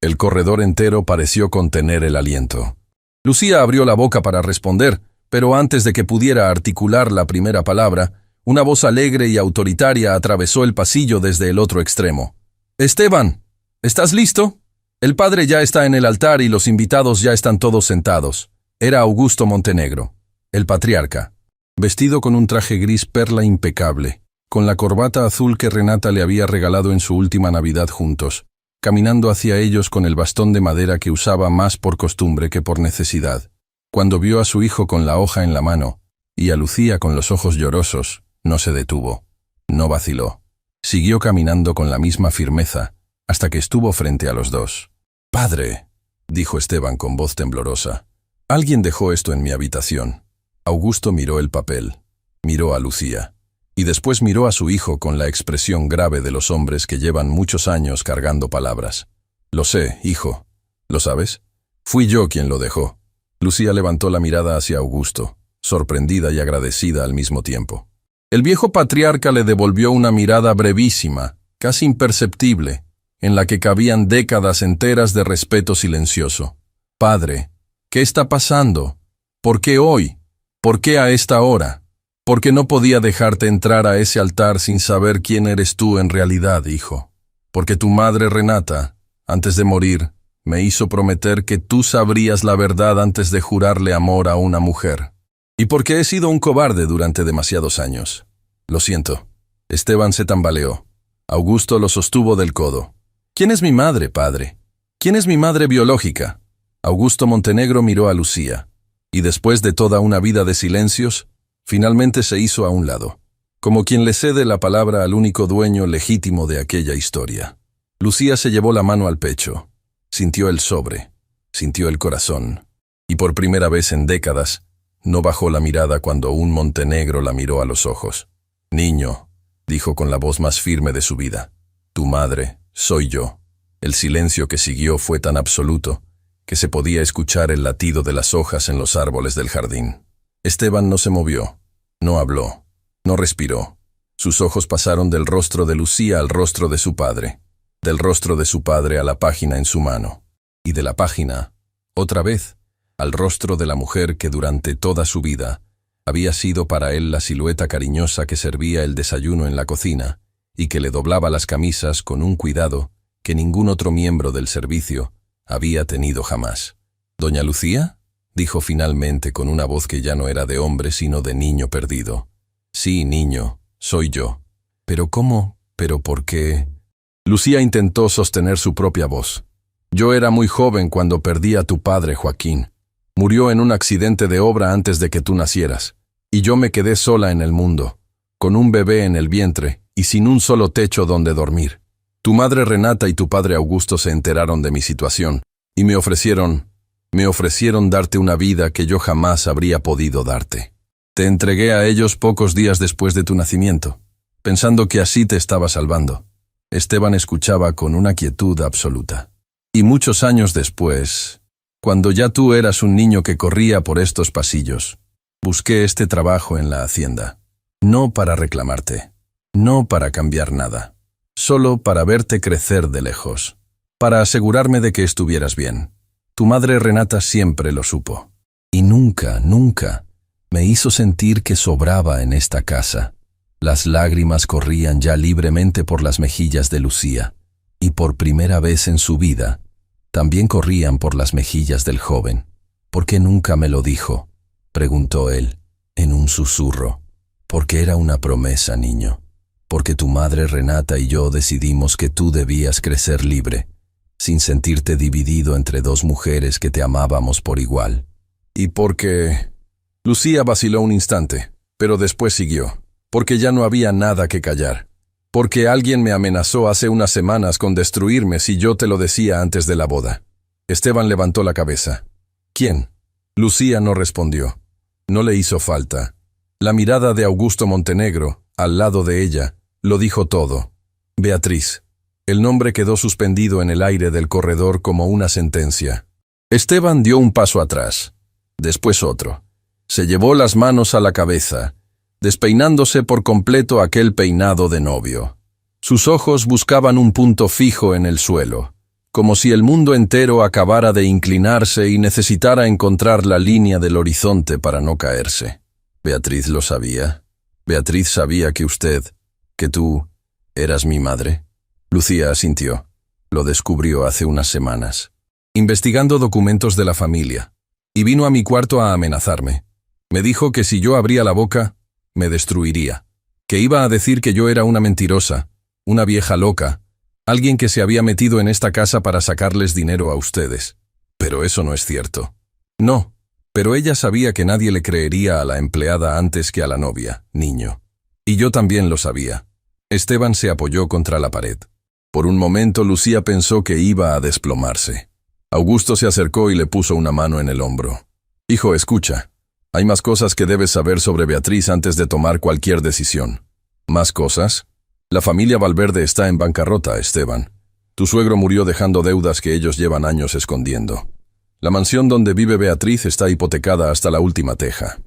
El corredor entero pareció contener el aliento. Lucía abrió la boca para responder, pero antes de que pudiera articular la primera palabra, una voz alegre y autoritaria atravesó el pasillo desde el otro extremo. «Esteban, ¿estás listo? El padre ya está en el altar y los invitados ya están todos sentados». Era Augusto Montenegro, el patriarca, vestido con un traje gris perla impecable, con la corbata azul que Renata le había regalado en su última Navidad juntos, caminando hacia ellos con el bastón de madera que usaba más por costumbre que por necesidad. Cuando vio a su hijo con la hoja en la mano, y a Lucía con los ojos llorosos, no se detuvo, no vaciló. Siguió caminando con la misma firmeza, hasta que estuvo frente a los 2. «Padre», dijo Esteban con voz temblorosa, Alguien dejó esto en mi habitación. Augusto miró el papel, miró a Lucía, y después miró a su hijo con la expresión grave de los hombres que llevan muchos años cargando palabras. Lo sé, hijo. ¿Lo sabes? Fui yo quien lo dejó. Lucía levantó la mirada hacia Augusto, sorprendida y agradecida al mismo tiempo. El viejo patriarca le devolvió una mirada brevísima, casi imperceptible, en la que cabían décadas enteras de respeto silencioso. Padre, ¿qué está pasando? ¿Por qué hoy? ¿Por qué a esta hora? ¿Por qué no podía dejarte entrar a ese altar sin saber quién eres tú en realidad, hijo? Porque tu madre Renata, antes de morir, me hizo prometer que tú sabrías la verdad antes de jurarle amor a una mujer. Y porque he sido un cobarde durante demasiados años. Lo siento. Esteban se tambaleó. Augusto lo sostuvo del codo. ¿Quién es mi madre, padre? ¿Quién es mi madre biológica? Augusto Montenegro miró a Lucía, y después de toda una vida de silencios, finalmente se hizo a un lado, como quien le cede la palabra al único dueño legítimo de aquella historia. Lucía se llevó la mano al pecho, sintió el sobre, sintió el corazón, y por primera vez en décadas, no bajó la mirada cuando un Montenegro la miró a los ojos. Niño, dijo con la voz más firme de su vida, tu madre soy yo. El silencio que siguió fue tan absoluto que se podía escuchar el latido de las hojas en los árboles del jardín. Esteban no se movió, no habló, no respiró. Sus ojos pasaron del rostro de Lucía al rostro de su padre, del rostro de su padre a la página en su mano, y de la página, otra vez, al rostro de la mujer que durante toda su vida había sido para él la silueta cariñosa que servía el desayuno en la cocina y que le doblaba las camisas con un cuidado que ningún otro miembro del servicio había tenido jamás. «¿Doña Lucía?», dijo finalmente con una voz que ya no era de hombre sino de niño perdido. «Sí, niño, soy yo». «¿Pero cómo? ¿Pero por qué?» Lucía intentó sostener su propia voz. «Yo era muy joven cuando perdí a tu padre, Joaquín. Murió en un accidente de obra antes de que tú nacieras, y yo me quedé sola en el mundo, con un bebé en el vientre y sin un solo techo donde dormir. Tu madre Renata y tu padre Augusto se enteraron de mi situación, y me ofrecieron darte una vida que yo jamás habría podido darte. Te entregué a ellos pocos días después de tu nacimiento, pensando que así te estaba salvando». Esteban escuchaba con una quietud absoluta. «Y muchos años después, cuando ya tú eras un niño que corría por estos pasillos, busqué este trabajo en la hacienda. No para reclamarte, no para cambiar nada, solo para verte crecer de lejos, para asegurarme de que estuvieras bien. Tu madre Renata siempre lo supo, y nunca, nunca me hizo sentir que sobraba en esta casa». Las lágrimas corrían ya libremente por las mejillas de Lucía, y por primera vez en su vida, también corrían por las mejillas del joven. «¿Por qué nunca me lo dijo?», preguntó él, en un susurro. «Porque era una promesa, niño. Porque tu madre Renata y yo decidimos que tú debías crecer libre, sin sentirte dividido entre dos mujeres que te amábamos por igual. Y porque...». Lucía vaciló un instante, pero después siguió. «Porque ya no había nada que callar. Porque alguien me amenazó hace unas semanas con destruirme si yo te lo decía antes de la boda». Esteban levantó la cabeza. «¿Quién?». Lucía no respondió. No le hizo falta. La mirada de Augusto Montenegro, al lado de ella, lo dijo todo. «Beatriz». El nombre quedó suspendido en el aire del corredor como una sentencia. Esteban dio un paso atrás, después otro. Se llevó las manos a la cabeza, despeinándose por completo aquel peinado de novio. Sus ojos buscaban un punto fijo en el suelo, como si el mundo entero acabara de inclinarse y necesitara encontrar la línea del horizonte para no caerse. «¿Beatriz lo sabía? ¿Beatriz sabía que tú, eras mi madre?» Lucía asintió. Lo descubrió hace unas semanas, investigando documentos de la familia, y vino a mi cuarto a amenazarme. Me dijo que si yo abría la boca, me destruiría, que iba a decir que yo era una mentirosa, una vieja loca, alguien que se había metido en esta casa para sacarles dinero a ustedes. Pero eso no es cierto. No, pero ella sabía que nadie le creería a la empleada antes que a la novia, niño. Y yo también lo sabía. Esteban se apoyó contra la pared. Por un momento Lucía pensó que iba a desplomarse. Augusto se acercó y le puso una mano en el hombro. Hijo, escucha. Hay más cosas que debes saber sobre Beatriz antes de tomar cualquier decisión. ¿Más cosas? La familia Valverde está en bancarrota, Esteban. Tu suegro murió dejando deudas que ellos llevan años escondiendo. La mansión donde vive Beatriz está hipotecada hasta la última teja.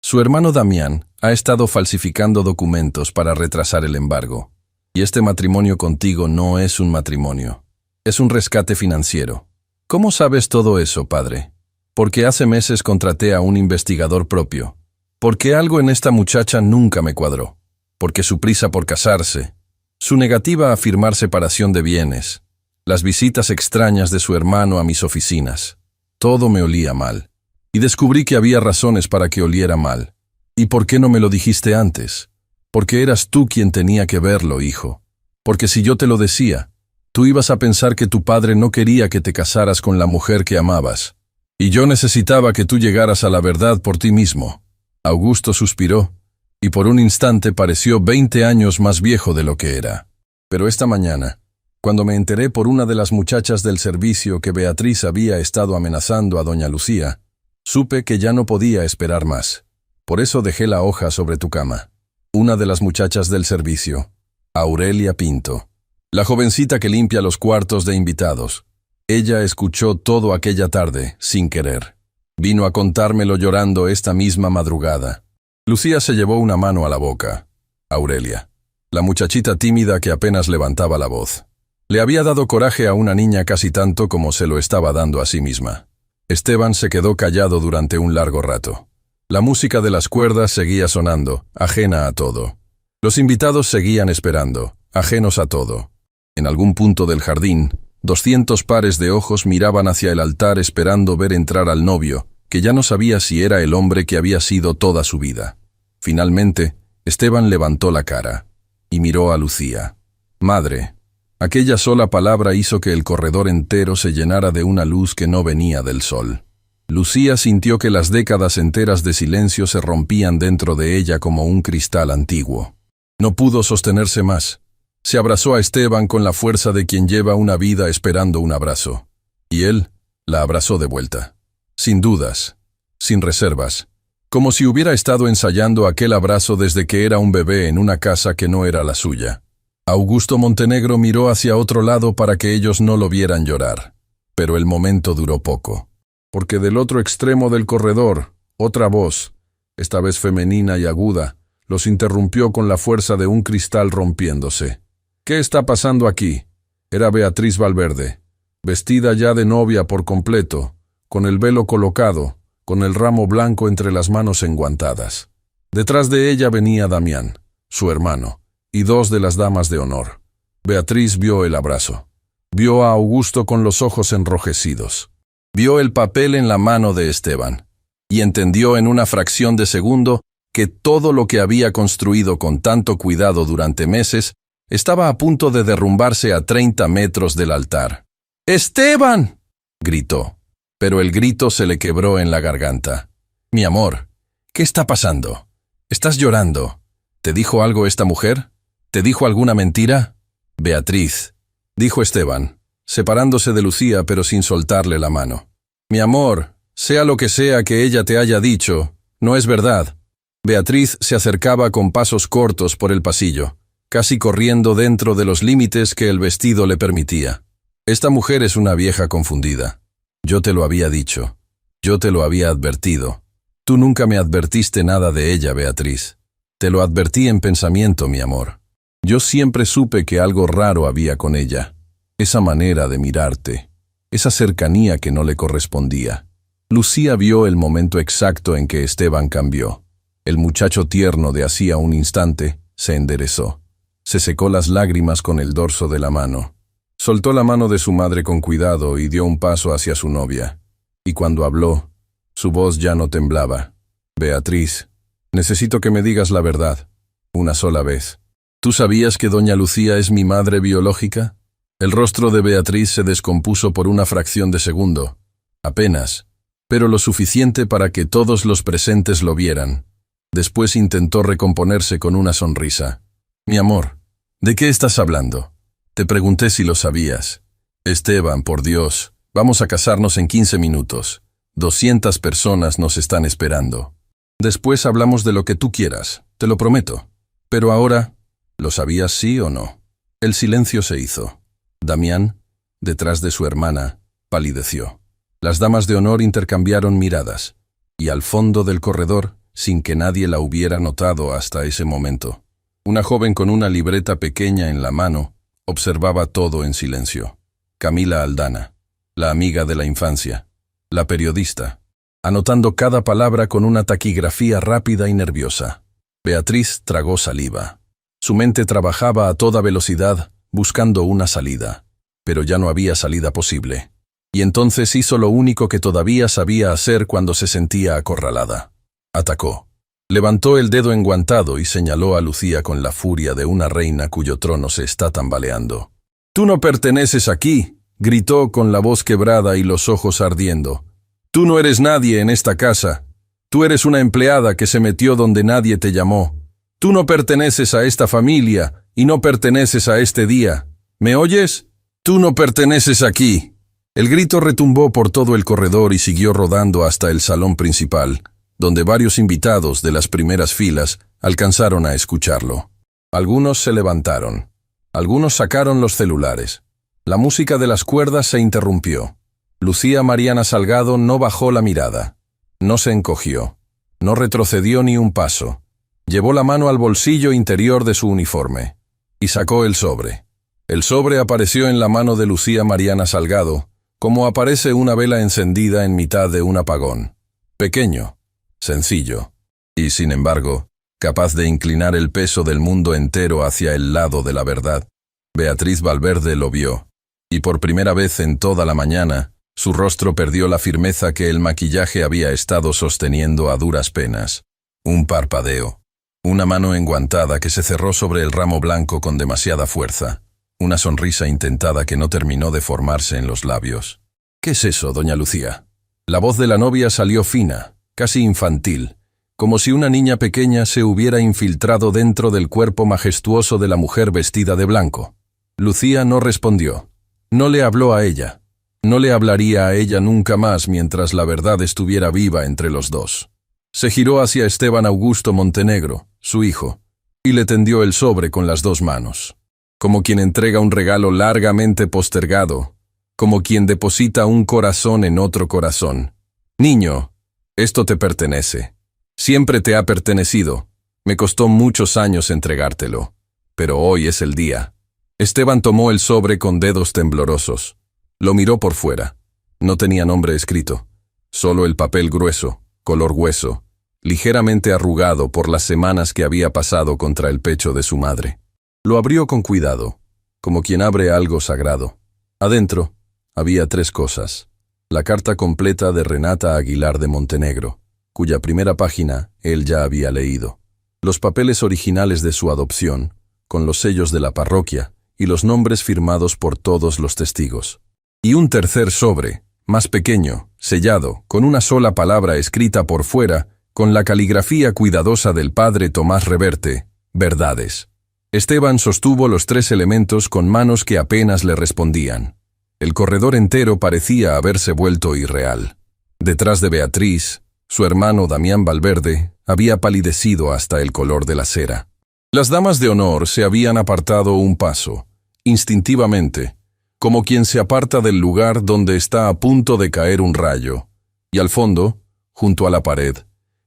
Su hermano Damián ha estado falsificando documentos para retrasar el embargo. Y este matrimonio contigo no es un matrimonio. Es un rescate financiero. ¿Cómo sabes todo eso, padre? Porque hace meses contraté a un investigador propio. Porque algo en esta muchacha nunca me cuadró. Porque su prisa por casarse, su negativa a firmar separación de bienes, las visitas extrañas de su hermano a mis oficinas, todo me olía mal. Y descubrí que había razones para que oliera mal. ¿Y por qué no me lo dijiste antes? Porque eras tú quien tenía que verlo, hijo. Porque si yo te lo decía, tú ibas a pensar que tu padre no quería que te casaras con la mujer que amabas. Y yo necesitaba que tú llegaras a la verdad por ti mismo. Augusto suspiró, y por un instante pareció 20 años más viejo de lo que era. Pero esta mañana, cuando me enteré por una de las muchachas del servicio que Beatriz había estado amenazando a doña Lucía, supe que ya no podía esperar más. Por eso dejé la hoja sobre tu cama. Una de las muchachas del servicio, Aurelia Pinto, la jovencita que limpia los cuartos de invitados. Ella escuchó todo aquella tarde, sin querer. Vino a contármelo llorando esta misma madrugada. Lucía se llevó una mano a la boca. Aurelia, la muchachita tímida que apenas levantaba la voz. Le había dado coraje a una niña casi tanto como se lo estaba dando a sí misma. Esteban se quedó callado durante un largo rato. La música de las cuerdas seguía sonando, ajena a todo. Los invitados seguían esperando, ajenos a todo. En algún punto del jardín, 200 pares de ojos miraban hacia el altar esperando ver entrar al novio, que ya no sabía si era el hombre que había sido toda su vida. Finalmente, Esteban levantó la cara y miró a Lucía. Madre. Aquella sola palabra hizo que el corredor entero se llenara de una luz que no venía del sol. Lucía sintió que las décadas enteras de silencio se rompían dentro de ella como un cristal antiguo. No pudo sostenerse más. Se abrazó a Esteban con la fuerza de quien lleva una vida esperando un abrazo. Y él la abrazó de vuelta. Sin dudas, sin reservas, como si hubiera estado ensayando aquel abrazo desde que era un bebé en una casa que no era la suya. Augusto Montenegro miró hacia otro lado para que ellos no lo vieran llorar. Pero el momento duró poco. Porque del otro extremo del corredor, otra voz, esta vez femenina y aguda, los interrumpió con la fuerza de un cristal rompiéndose. ¿Qué está pasando aquí? Era Beatriz Valverde, vestida ya de novia por completo, con el velo colocado, con el ramo blanco entre las manos enguantadas. Detrás de ella venía Damián, su hermano, y 2 de las damas de honor. Beatriz vio el abrazo. Vio a Augusto con los ojos enrojecidos. Vio el papel en la mano de Esteban. Y entendió en una fracción de segundo que todo lo que había construido con tanto cuidado durante meses estaba a punto de derrumbarse a 30 metros del altar. ¡Esteban!, gritó. Pero el grito se le quebró en la garganta. Mi amor, ¿qué está pasando? ¿Estás llorando? ¿Te dijo algo esta mujer? ¿Te dijo alguna mentira? Beatriz, dijo Esteban, separándose de Lucía pero sin soltarle la mano. Mi amor, sea lo que sea que ella te haya dicho, no es verdad. Beatriz se acercaba con pasos cortos por el pasillo, casi corriendo dentro de los límites que el vestido le permitía. Esta mujer es una vieja confundida. Yo te lo había dicho. Yo te lo había advertido. Tú nunca me advertiste nada de ella, Beatriz. Te lo advertí en pensamiento, mi amor. Yo siempre supe que algo raro había con ella. Esa manera de mirarte. Esa cercanía que no le correspondía. Lucía vio el momento exacto en que Esteban cambió. El muchacho tierno de hacía un instante se enderezó. Se secó las lágrimas con el dorso de la mano. Soltó la mano de su madre con cuidado y dio un paso hacia su novia. Y cuando habló, su voz ya no temblaba. Beatriz, necesito que me digas la verdad, una sola vez. ¿Tú sabías que doña Lucía es mi madre biológica? El rostro de Beatriz se descompuso por una fracción de segundo. Apenas, pero lo suficiente para que todos los presentes lo vieran. Después intentó recomponerse con una sonrisa. Mi amor, ¿de qué estás hablando? Te pregunté si lo sabías. Esteban, por Dios, vamos a casarnos en 15 minutos. 200 personas nos están esperando. Después hablamos de lo que tú quieras, te lo prometo. Pero ahora, ¿lo sabías sí o no? El silencio se hizo. Damián, detrás de su hermana, palideció. Las damas de honor intercambiaron miradas, y al fondo del corredor, sin que nadie la hubiera notado hasta ese momento, una joven con una libreta pequeña en la mano observaba todo en silencio. Camila Aldana, la amiga de la infancia, la periodista, anotando cada palabra con una taquigrafía rápida y nerviosa. Beatriz tragó saliva. Su mente trabajaba a toda velocidad, buscando una salida. Pero ya no había salida posible. Y entonces hizo lo único que todavía sabía hacer cuando se sentía acorralada. Atacó. Levantó el dedo enguantado y señaló a Lucía con la furia de una reina cuyo trono se está tambaleando. «Tú no perteneces aquí», gritó con la voz quebrada y los ojos ardiendo. «Tú no eres nadie en esta casa. Tú eres una empleada que se metió donde nadie te llamó. Tú no perteneces a esta familia y no perteneces a este día. ¿Me oyes? Tú no perteneces aquí». El grito retumbó por todo el corredor y siguió rodando hasta el salón principal, donde varios invitados de las primeras filas alcanzaron a escucharlo. Algunos se levantaron. Algunos sacaron los celulares. La música de las cuerdas se interrumpió. Lucía Mariana Salgado no bajó la mirada. No se encogió. No retrocedió ni un paso. Llevó la mano al bolsillo interior de su uniforme. Y sacó el sobre. El sobre apareció en la mano de Lucía Mariana Salgado, como aparece una vela encendida en mitad de un apagón. Pequeño, sencillo, y sin embargo, capaz de inclinar el peso del mundo entero hacia el lado de la verdad. Beatriz Valverde lo vio, y por primera vez en toda la mañana, su rostro perdió la firmeza que el maquillaje había estado sosteniendo a duras penas. Un parpadeo, una mano enguantada que se cerró sobre el ramo blanco con demasiada fuerza, una sonrisa intentada que no terminó de formarse en los labios. «¿Qué es eso, doña Lucía?» La voz de la novia salió fina, casi infantil, como si una niña pequeña se hubiera infiltrado dentro del cuerpo majestuoso de la mujer vestida de blanco. Lucía no respondió. No le habló a ella. No le hablaría a ella nunca más mientras la verdad estuviera viva entre los dos. Se giró hacia Esteban Augusto Montenegro, su hijo, y le tendió el sobre con las dos manos. Como quien entrega un regalo largamente postergado, como quien deposita un corazón en otro corazón. «Niño, esto te pertenece. Siempre te ha pertenecido. Me costó muchos años entregártelo, pero hoy es el día». Esteban tomó el sobre con dedos temblorosos. Lo miró por fuera. No tenía nombre escrito, solo el papel grueso, color hueso, ligeramente arrugado por las semanas que había pasado contra el pecho de su madre. Lo abrió con cuidado, como quien abre algo sagrado. Adentro había 3 cosas. La carta completa de Renata Aguilar de Montenegro, cuya primera página él ya había leído. Los papeles originales de su adopción, con los sellos de la parroquia y los nombres firmados por todos los testigos. Y un tercer sobre, más pequeño, sellado, con una sola palabra escrita por fuera, con la caligrafía cuidadosa del padre Tomás Reverte: verdades. Esteban sostuvo los 3 elementos con manos que apenas le respondían. El corredor entero parecía haberse vuelto irreal. Detrás de Beatriz, su hermano Damián Valverde había palidecido hasta el color de la cera. Las damas de honor se habían apartado un paso, instintivamente, como quien se aparta del lugar donde está a punto de caer un rayo. Y al fondo, junto a la pared,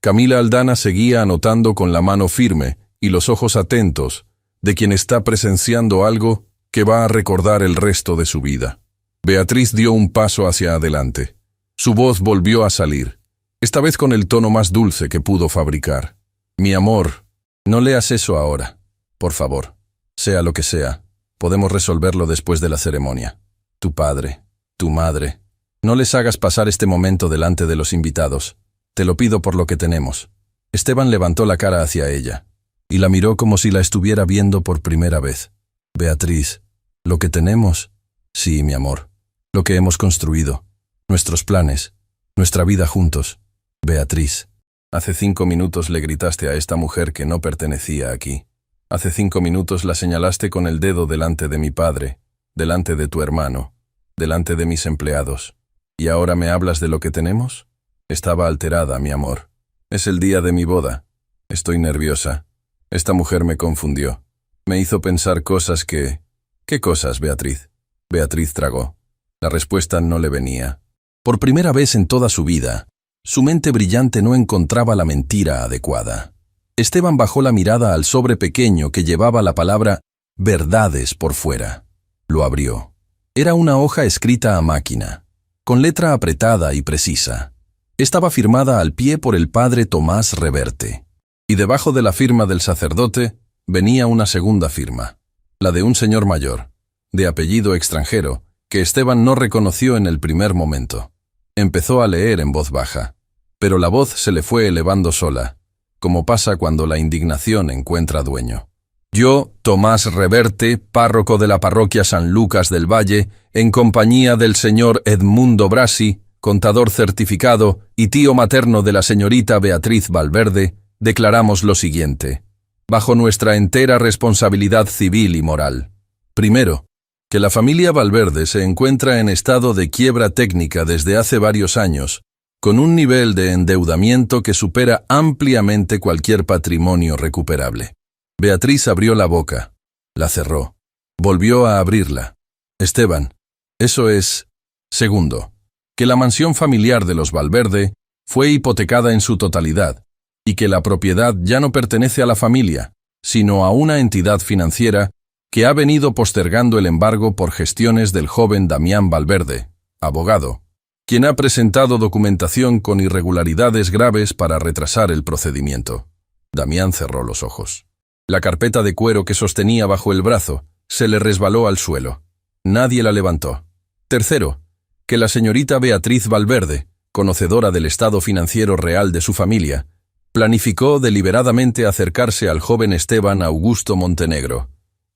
Camila Aldana seguía anotando con la mano firme y los ojos atentos de quien está presenciando algo que va a recordar el resto de su vida. Beatriz dio un paso hacia adelante. Su voz volvió a salir, esta vez con el tono más dulce que pudo fabricar. «Mi amor, no leas eso ahora. Por favor, sea lo que sea, podemos resolverlo después de la ceremonia. Tu padre, tu madre. No les hagas pasar este momento delante de los invitados. Te lo pido por lo que tenemos». Esteban levantó la cara hacia ella y la miró como si la estuviera viendo por primera vez. «Beatriz, ¿lo que tenemos?» «Sí, mi amor. Lo que hemos construido. Nuestros planes. Nuestra vida juntos. Beatriz, hace 5 minutos le gritaste a esta mujer que no pertenecía aquí. Hace 5 minutos la señalaste con el dedo delante de mi padre, delante de tu hermano, delante de mis empleados. ¿Y ahora me hablas de lo que tenemos? Estaba alterada, mi amor. Es el día de mi boda. Estoy nerviosa. Esta mujer me confundió. Me hizo pensar cosas que... ¿Qué cosas, Beatriz? Beatriz tragó. La respuesta no le venía. Por primera vez en toda su vida, su mente brillante no encontraba la mentira adecuada. Esteban bajó la mirada al sobre pequeño que llevaba la palabra verdades por fuera. Lo abrió. Era una hoja escrita a máquina, con letra apretada y precisa. Estaba firmada al pie por el padre Tomás Reverte. Y debajo de la firma del sacerdote venía una segunda firma, la de un señor mayor, de apellido extranjero, que Esteban no reconoció en el primer momento. Empezó a leer en voz baja, pero la voz se le fue elevando sola, como pasa cuando la indignación encuentra dueño. Yo, Tomás Reverte, párroco de la parroquia San Lucas del Valle, en compañía del señor Edmundo Brasi, contador certificado y tío materno de la señorita Beatriz Valverde, declaramos lo siguiente, bajo nuestra entera responsabilidad civil y moral. Primero, que la familia Valverde se encuentra en estado de quiebra técnica desde hace varios años, con un nivel de endeudamiento que supera ampliamente cualquier patrimonio recuperable. Beatriz abrió la boca, la cerró, volvió a abrirla. Esteban, eso es... Segundo, que la mansión familiar de los Valverde fue hipotecada en su totalidad, y que la propiedad ya no pertenece a la familia, sino a una entidad financiera que ha venido postergando el embargo por gestiones del joven Damián Valverde, abogado, quien ha presentado documentación con irregularidades graves para retrasar el procedimiento. Damián cerró los ojos. La carpeta de cuero que sostenía bajo el brazo se le resbaló al suelo. Nadie la levantó. Tercero, que la señorita Beatriz Valverde, conocedora del estado financiero real de su familia, planificó deliberadamente acercarse al joven Esteban Augusto Montenegro,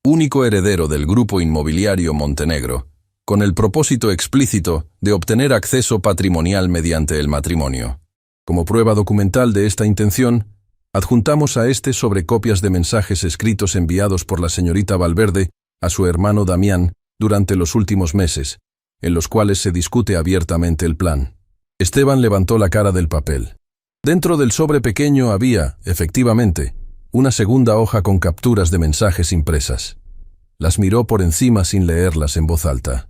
único heredero del grupo inmobiliario Montenegro, con el propósito explícito de obtener acceso patrimonial mediante el matrimonio. Como prueba documental de esta intención, adjuntamos a este sobrecopias de mensajes escritos enviados por la señorita Valverde a su hermano Damián durante los últimos meses, en los cuales se discute abiertamente el plan. Esteban levantó la cara del papel. Dentro del sobre pequeño había, efectivamente, una segunda hoja con capturas de mensajes impresas. Las miró por encima sin leerlas en voz alta.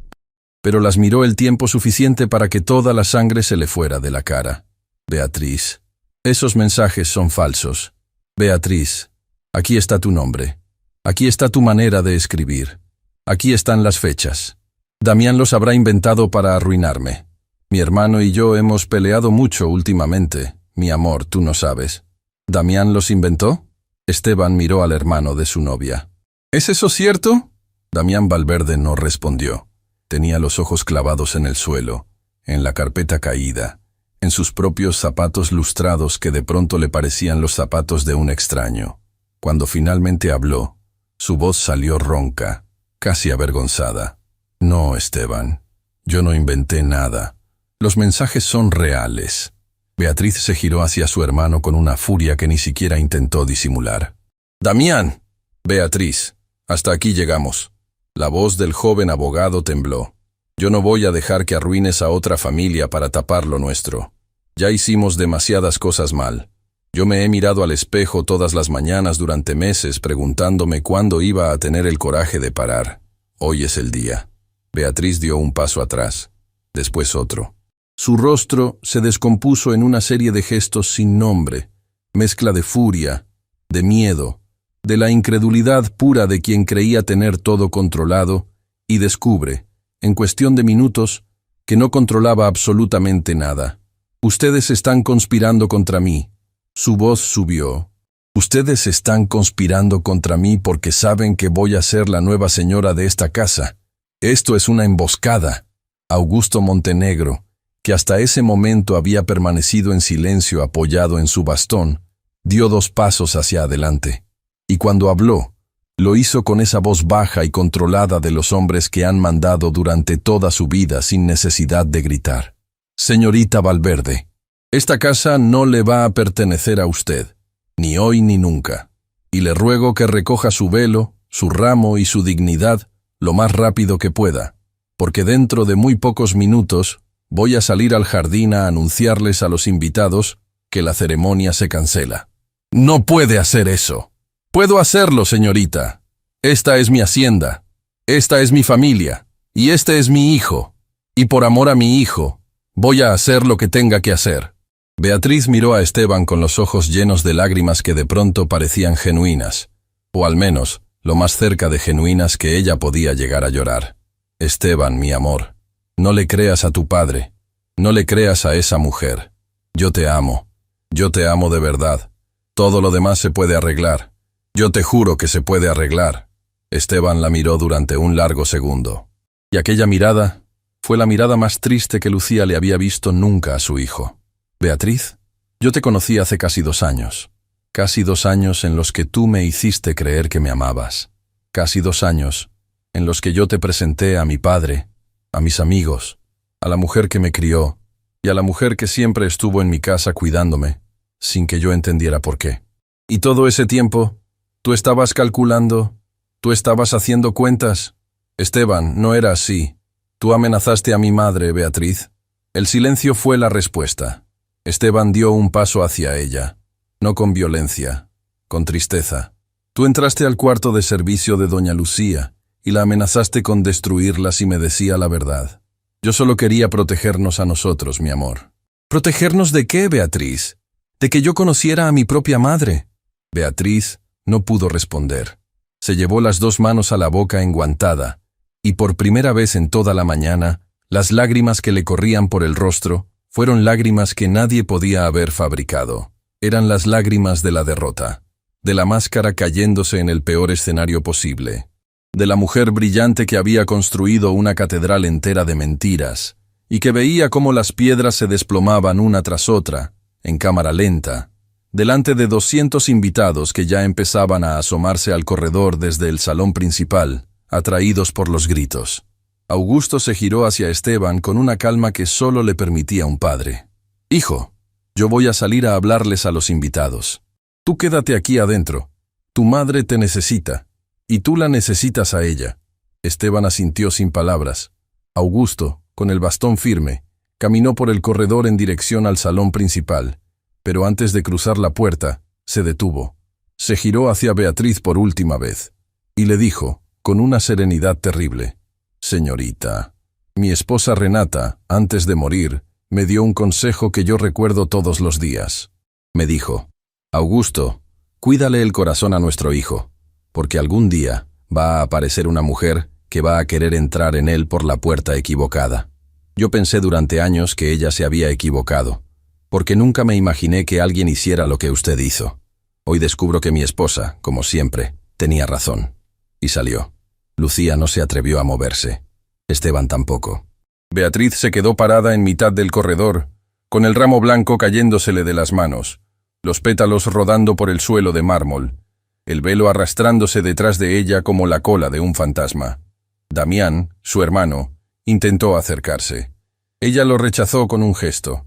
Pero las miró el tiempo suficiente para que toda la sangre se le fuera de la cara. Beatriz, esos mensajes son falsos. Beatriz, aquí está tu nombre. Aquí está tu manera de escribir. Aquí están las fechas. Damián los habrá inventado para arruinarme. Mi hermano y yo hemos peleado mucho últimamente. Mi amor, tú no sabes. ¿Damián los inventó? Esteban miró al hermano de su novia. ¿Es eso cierto? Damián Valverde no respondió. Tenía los ojos clavados en el suelo, en la carpeta caída, en sus propios zapatos lustrados que de pronto le parecían los zapatos de un extraño. Cuando finalmente habló, su voz salió ronca, casi avergonzada. No, Esteban, yo no inventé nada. Los mensajes son reales. Beatriz se giró hacia su hermano con una furia que ni siquiera intentó disimular. ¡Damián! Beatriz, hasta aquí llegamos. La voz del joven abogado tembló. Yo no voy a dejar que arruines a otra familia para tapar lo nuestro. Ya hicimos demasiadas cosas mal. Yo me he mirado al espejo todas las mañanas durante meses preguntándome cuándo iba a tener el coraje de parar. Hoy es el día. Beatriz dio un paso atrás, después otro. Su rostro se descompuso en una serie de gestos sin nombre, mezcla de furia, de miedo, de la incredulidad pura de quien creía tener todo controlado, y descubre, en cuestión de minutos, que no controlaba absolutamente nada. Ustedes están conspirando contra mí. Su voz subió. Ustedes están conspirando contra mí porque saben que voy a ser la nueva señora de esta casa. Esto es una emboscada. Augusto Montenegro, que hasta ese momento había permanecido en silencio apoyado en su bastón, dio 2 pasos hacia adelante. Y cuando habló, lo hizo con esa voz baja y controlada de los hombres que han mandado durante toda su vida sin necesidad de gritar. Señorita Valverde, esta casa no le va a pertenecer a usted, ni hoy ni nunca, y le ruego que recoja su velo, su ramo y su dignidad lo más rápido que pueda, porque dentro de muy pocos minutos Voy a salir al jardín a anunciarles a los invitados que la ceremonia se cancela. No puede hacer eso. Puedo hacerlo, señorita. Esta es mi hacienda. Esta es mi familia. Y este es mi hijo. Y por amor a mi hijo, voy a hacer lo que tenga que hacer. Beatriz miró a Esteban con los ojos llenos de lágrimas que de pronto parecían genuinas, o al menos lo más cerca de genuinas que ella podía llegar a llorar. Esteban, mi amor, no le creas a tu padre, no le creas a esa mujer. Yo te amo de verdad. Todo lo demás se puede arreglar. Yo te juro que se puede arreglar. Esteban la miró durante un largo segundo. Y aquella mirada fue la mirada más triste que Lucía le había visto nunca a su hijo. Beatriz, yo te conocí hace casi 2 años. Casi 2 años en los que tú me hiciste creer que me amabas. Casi 2 años en los que yo te presenté a mi padre, a mis amigos, a la mujer que me crió y a la mujer que siempre estuvo en mi casa cuidándome, sin que yo entendiera por qué. Y todo ese tiempo, tú estabas calculando, tú estabas haciendo cuentas. Esteban, no era así. Tú amenazaste a mi madre, Beatriz. El silencio fue la respuesta. Esteban dio un paso hacia ella, no con violencia, con tristeza. Tú entraste al cuarto de servicio de doña Lucía y la amenazaste con destruirla si me decía la verdad. Yo solo quería protegernos a nosotros, mi amor. ¿Protegernos de qué, Beatriz? ¿De que yo conociera a mi propia madre? Beatriz no pudo responder. Se llevó las 2 manos a la boca enguantada, y por primera vez en toda la mañana, las lágrimas que le corrían por el rostro fueron lágrimas que nadie podía haber fabricado. Eran las lágrimas de la derrota, de la máscara cayéndose en el peor escenario posible, de la mujer brillante que había construido una catedral entera de mentiras, y que veía cómo las piedras se desplomaban una tras otra, en cámara lenta, delante de 200 invitados que ya empezaban a asomarse al corredor desde el salón principal, atraídos por los gritos. Augusto se giró hacia Esteban con una calma que solo le permitía un padre. «Hijo, yo voy a salir a hablarles a los invitados. Tú quédate aquí adentro. Tu madre te necesita, y tú la necesitas a ella». Esteban asintió sin palabras. Augusto, con el bastón firme, caminó por el corredor en dirección al salón principal, pero antes de cruzar la puerta, se detuvo. Se giró hacia Beatriz por última vez, y le dijo, con una serenidad terrible: «Señorita, mi esposa Renata, antes de morir, me dio un consejo que yo recuerdo todos los días. Me dijo: Augusto, cuídale el corazón a nuestro hijo, porque algún día va a aparecer una mujer que va a querer entrar en él por la puerta equivocada». Yo pensé durante años que ella se había equivocado, porque nunca me imaginé que alguien hiciera lo que usted hizo. Hoy descubro que mi esposa, como siempre, tenía razón. Y salió. Lucía no se atrevió a moverse. Esteban tampoco. Beatriz se quedó parada en mitad del corredor, con el ramo blanco cayéndosele de las manos, los pétalos rodando por el suelo de mármol, el velo arrastrándose detrás de ella como la cola de un fantasma. Damián, su hermano, intentó acercarse. Ella lo rechazó con un gesto.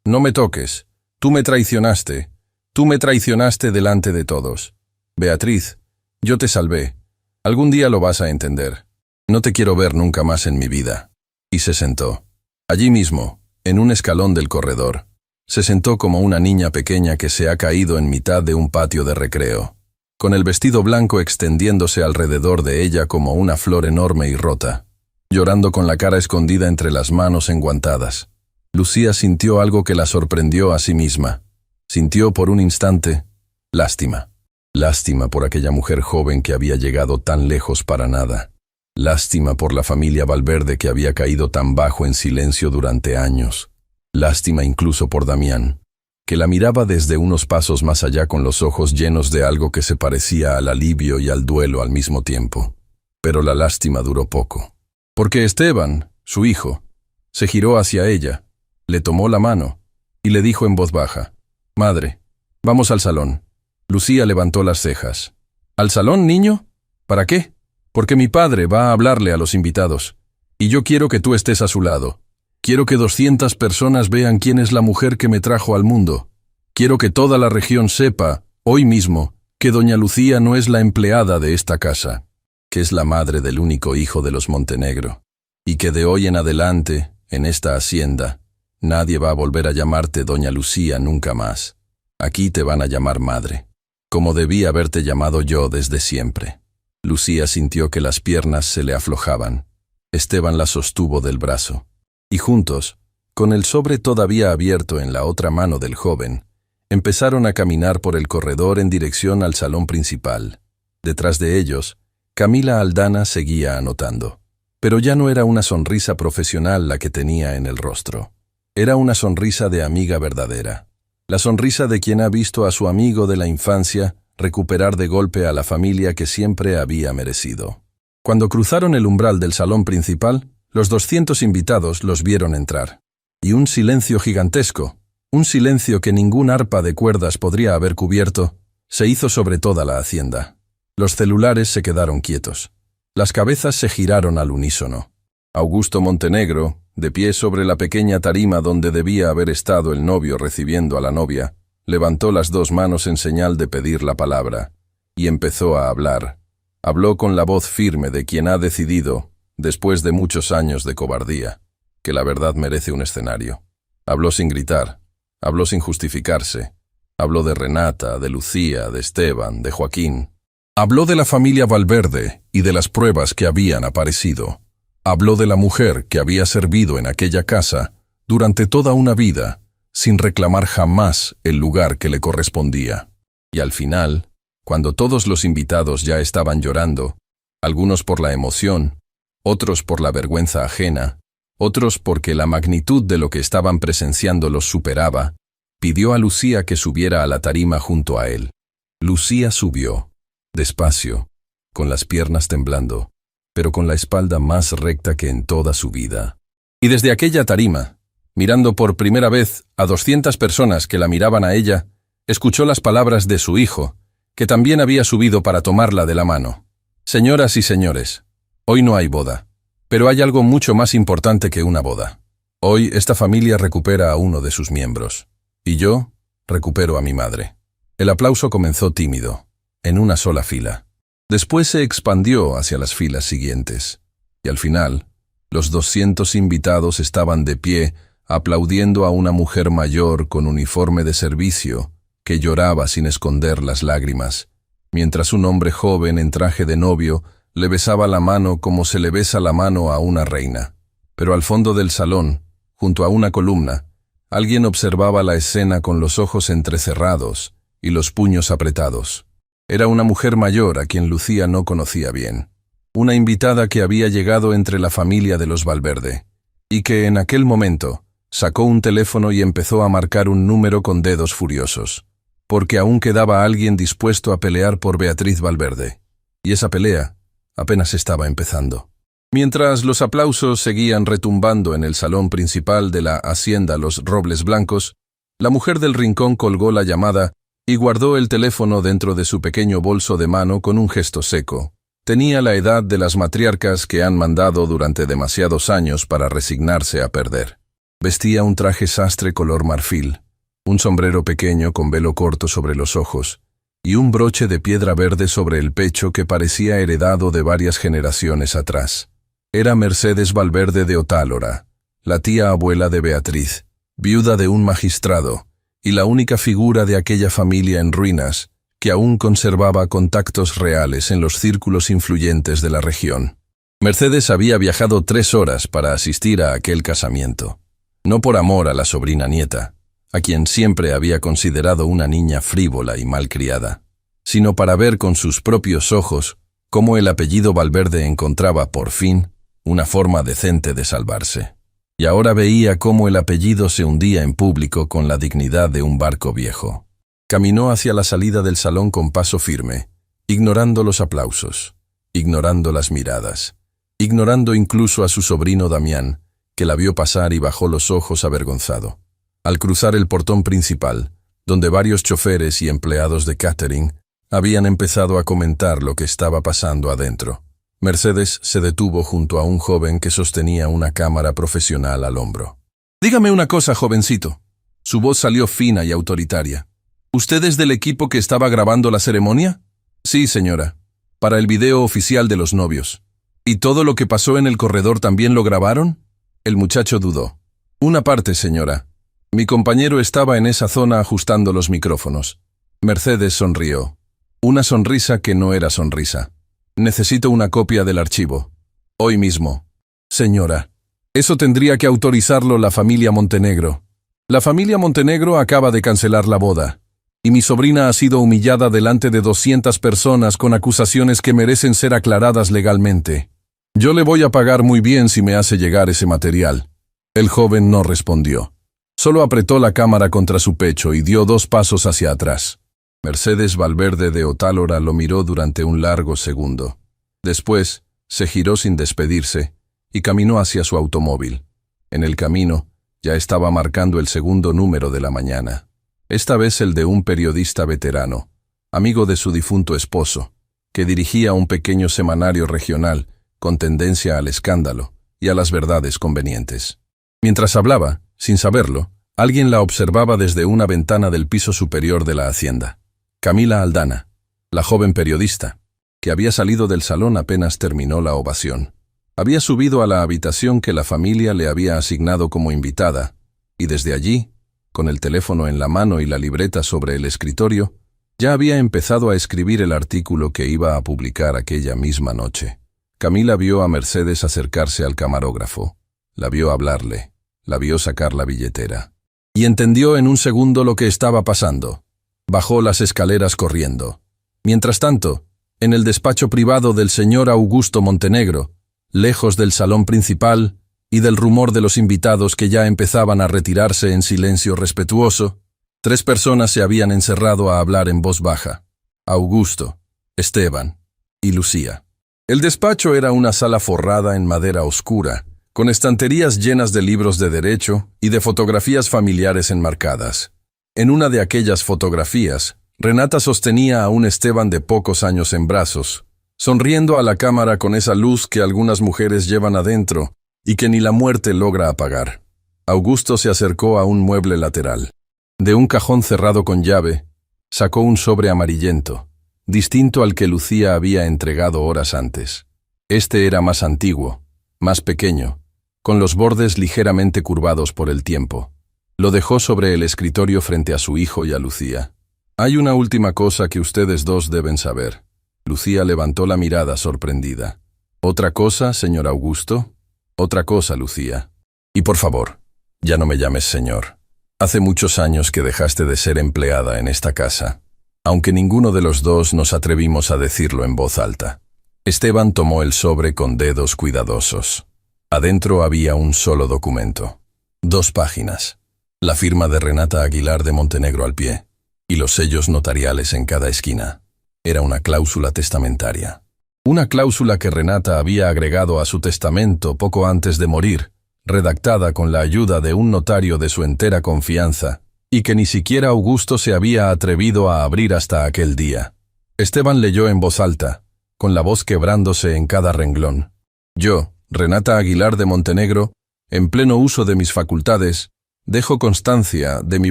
«No me toques. Tú me traicionaste. Tú me traicionaste delante de todos. Beatriz, yo te salvé. Algún día lo vas a entender. No te quiero ver nunca más en mi vida». Y se sentó. Allí mismo, en un escalón del corredor. Se sentó como una niña pequeña que se ha caído en mitad de un patio de recreo, con el vestido blanco extendiéndose alrededor de ella como una flor enorme y rota, llorando con la cara escondida entre las manos enguantadas. Lucía sintió algo que la sorprendió a sí misma. Sintió por un instante lástima. Lástima por aquella mujer joven que había llegado tan lejos para nada. Lástima por la familia Valverde que había caído tan bajo en silencio durante años. Lástima incluso por Damián, que la miraba desde unos pasos más allá con los ojos llenos de algo que se parecía al alivio y al duelo al mismo tiempo. Pero la lástima duró poco. Porque Esteban, su hijo, se giró hacia ella, le tomó la mano y le dijo en voz baja: «Madre, vamos al salón». Lucía levantó las cejas. «¿Al salón, niño? ¿Para qué?» «Porque mi padre va a hablarle a los invitados, y yo quiero que tú estés a su lado. Quiero que 200 personas vean quién es la mujer que me trajo al mundo. Quiero que toda la región sepa, hoy mismo, que doña Lucía no es la empleada de esta casa, que es la madre del único hijo de los Montenegro, y que de hoy en adelante, En esta hacienda, nadie va a volver a llamarte Doña Lucía nunca más. Aquí te van a llamar madre, como debí haberte llamado yo desde siempre. Lucía sintió que las piernas se le aflojaban. Esteban la sostuvo del brazo. Y juntos, con el sobre todavía abierto en la otra mano del joven, empezaron a caminar por el corredor en dirección al salón principal. Detrás de ellos, Camila Aldana seguía anotando. Pero ya no era una sonrisa profesional la que tenía en el rostro. Era una sonrisa de amiga verdadera. La sonrisa de quien ha visto a su amigo de la infancia recuperar de golpe a la familia que siempre había merecido. Cuando cruzaron el umbral del salón principal, los 200 invitados los vieron entrar. Y un silencio gigantesco, un silencio que ningún arpa de cuerdas podría haber cubierto, se hizo sobre toda la hacienda. Los celulares se quedaron quietos. Las cabezas se giraron al unísono. Augusto Montenegro, de pie sobre la pequeña tarima donde debía haber estado el novio recibiendo a la novia, levantó las dos manos en señal de pedir la palabra, y empezó a hablar. Habló con la voz firme de quien ha decidido, después de muchos años de cobardía, que la verdad merece un escenario. Habló sin gritar, habló sin justificarse. Habló de Renata, de Lucía, de Esteban, de Joaquín. Habló de la familia Valverde y de las pruebas que habían aparecido. Habló de la mujer que había servido en aquella casa durante toda una vida, sin reclamar jamás el lugar que le correspondía. Y al final, cuando todos los invitados ya estaban llorando, algunos por la emoción, otros por la vergüenza ajena, otros porque la magnitud de lo que estaban presenciando los superaba, pidió a Lucía que subiera a la tarima junto a él. Lucía subió, despacio, con las piernas temblando, pero con la espalda más recta que en toda su vida. Y desde aquella tarima, mirando por primera vez a 200 personas que la miraban a ella, escuchó las palabras de su hijo, que también había subido para tomarla de la mano. Señoras y señores, hoy no hay boda, pero hay algo mucho más importante que una boda. Hoy esta familia recupera a uno de sus miembros, y yo recupero a mi madre. El aplauso comenzó tímido, en una sola fila. Después se expandió hacia las filas siguientes, y al final, los 200 invitados estaban de pie, aplaudiendo a una mujer mayor con uniforme de servicio, que lloraba sin esconder las lágrimas, mientras un hombre joven en traje de novio le besaba la mano como se le besa la mano a una reina. Pero al fondo del salón, junto a una columna, alguien observaba la escena con los ojos entrecerrados y los puños apretados. Era una mujer mayor a quien Lucía no conocía bien, una invitada que había llegado entre la familia de los Valverde, y que en aquel momento sacó un teléfono y empezó a marcar un número con dedos furiosos, porque aún quedaba alguien dispuesto a pelear por Beatriz Valverde, y esa pelea apenas estaba empezando. Mientras los aplausos seguían retumbando en el salón principal de la hacienda Los Robles Blancos, la mujer del rincón colgó la llamada y guardó el teléfono dentro de su pequeño bolso de mano con un gesto seco. Tenía la edad de las matriarcas que han mandado durante demasiados años para resignarse a perder. Vestía un traje sastre color marfil, un sombrero pequeño con velo corto sobre los ojos, y un broche de piedra verde sobre el pecho que parecía heredado de varias generaciones atrás. Era Mercedes Valverde de Otálora, la tía abuela de Beatriz, viuda de un magistrado, y la única figura de aquella familia en ruinas, que aún conservaba contactos reales en los círculos influyentes de la región. Mercedes había viajado 3 horas para asistir a aquel casamiento, no por amor a la sobrina nieta, a quien siempre había considerado una niña frívola y malcriada, sino para ver con sus propios ojos cómo el apellido Valverde encontraba, por fin, una forma decente de salvarse. Y ahora veía cómo el apellido se hundía en público con la dignidad de un barco viejo. Caminó hacia la salida del salón con paso firme, ignorando los aplausos, ignorando las miradas, ignorando incluso a su sobrino Damián, que la vio pasar y bajó los ojos avergonzado. Al cruzar el portón principal, donde varios choferes y empleados de catering habían empezado a comentar lo que estaba pasando adentro, Mercedes se detuvo junto a un joven que sostenía una cámara profesional al hombro. «Dígame una cosa, jovencito». Su voz salió fina y autoritaria. «¿Usted es del equipo que estaba grabando la ceremonia?» «Sí, señora. Para el video oficial de los novios». «¿Y todo lo que pasó en el corredor también lo grabaron?» El muchacho dudó. Una parte, señora. Mi compañero estaba en esa zona ajustando los micrófonos. Mercedes sonrió. Una sonrisa que no era sonrisa. Necesito una copia del archivo. Hoy mismo. Señora. Eso tendría que autorizarlo la familia Montenegro. La familia Montenegro acaba de cancelar la boda. Y mi sobrina ha sido humillada delante de 200 personas con acusaciones que merecen ser aclaradas legalmente. Yo le voy a pagar muy bien si me hace llegar ese material. El joven no respondió. Solo apretó la cámara contra su pecho y dio 2 pasos hacia atrás. Mercedes Valverde de Otálora lo miró durante un largo segundo. Después, se giró sin despedirse y caminó hacia su automóvil. En el camino, ya estaba marcando el segundo número de la mañana. Esta vez el de un periodista veterano, amigo de su difunto esposo, que dirigía un pequeño semanario regional con tendencia al escándalo y a las verdades convenientes. Mientras hablaba, sin saberlo, alguien la observaba desde una ventana del piso superior de la hacienda. Camila Aldana, la joven periodista, que había salido del salón apenas terminó la ovación. Había subido a la habitación que la familia le había asignado como invitada, y desde allí, con el teléfono en la mano y la libreta sobre el escritorio, ya había empezado a escribir el artículo que iba a publicar aquella misma noche. Camila vio a Mercedes acercarse al camarógrafo, la vio hablarle, la vio sacar la billetera. Y entendió en un segundo lo que estaba pasando. Bajó las escaleras corriendo. Mientras tanto, en el despacho privado del señor Augusto Montenegro, lejos del salón principal y del rumor de los invitados que ya empezaban a retirarse en silencio respetuoso, 3 personas se habían encerrado a hablar en voz baja: Augusto, Esteban y Lucía. El despacho era una sala forrada en madera oscura, con estanterías llenas de libros de derecho y de fotografías familiares enmarcadas. En una de aquellas fotografías, Renata sostenía a un Esteban de pocos años en brazos, sonriendo a la cámara con esa luz que algunas mujeres llevan adentro y que ni la muerte logra apagar. Augusto se acercó a un mueble lateral. De un cajón cerrado con llave, sacó un sobre amarillento, distinto al que Lucía había entregado horas antes. Este era más antiguo, más pequeño, con los bordes ligeramente curvados por el tiempo. Lo dejó sobre el escritorio frente a su hijo y a Lucía. Hay una última cosa que ustedes dos deben saber. Lucía levantó la mirada sorprendida. ¿Otra cosa, señor Augusto? Otra cosa, Lucía. Y por favor, ya no me llames señor. Hace muchos años que dejaste de ser empleada en esta casa, aunque ninguno de los dos nos atrevimos a decirlo en voz alta. Esteban tomó el sobre con dedos cuidadosos. Adentro había un solo documento. 2 páginas. La firma de Renata Aguilar de Montenegro al pie, y los sellos notariales en cada esquina. Era una cláusula testamentaria. Una cláusula que Renata había agregado a su testamento poco antes de morir, redactada con la ayuda de un notario de su entera confianza, y que ni siquiera Augusto se había atrevido a abrir hasta aquel día. Esteban leyó en voz alta, con la voz quebrándose en cada renglón. Yo, Renata Aguilar de Montenegro, en pleno uso de mis facultades, dejo constancia de mi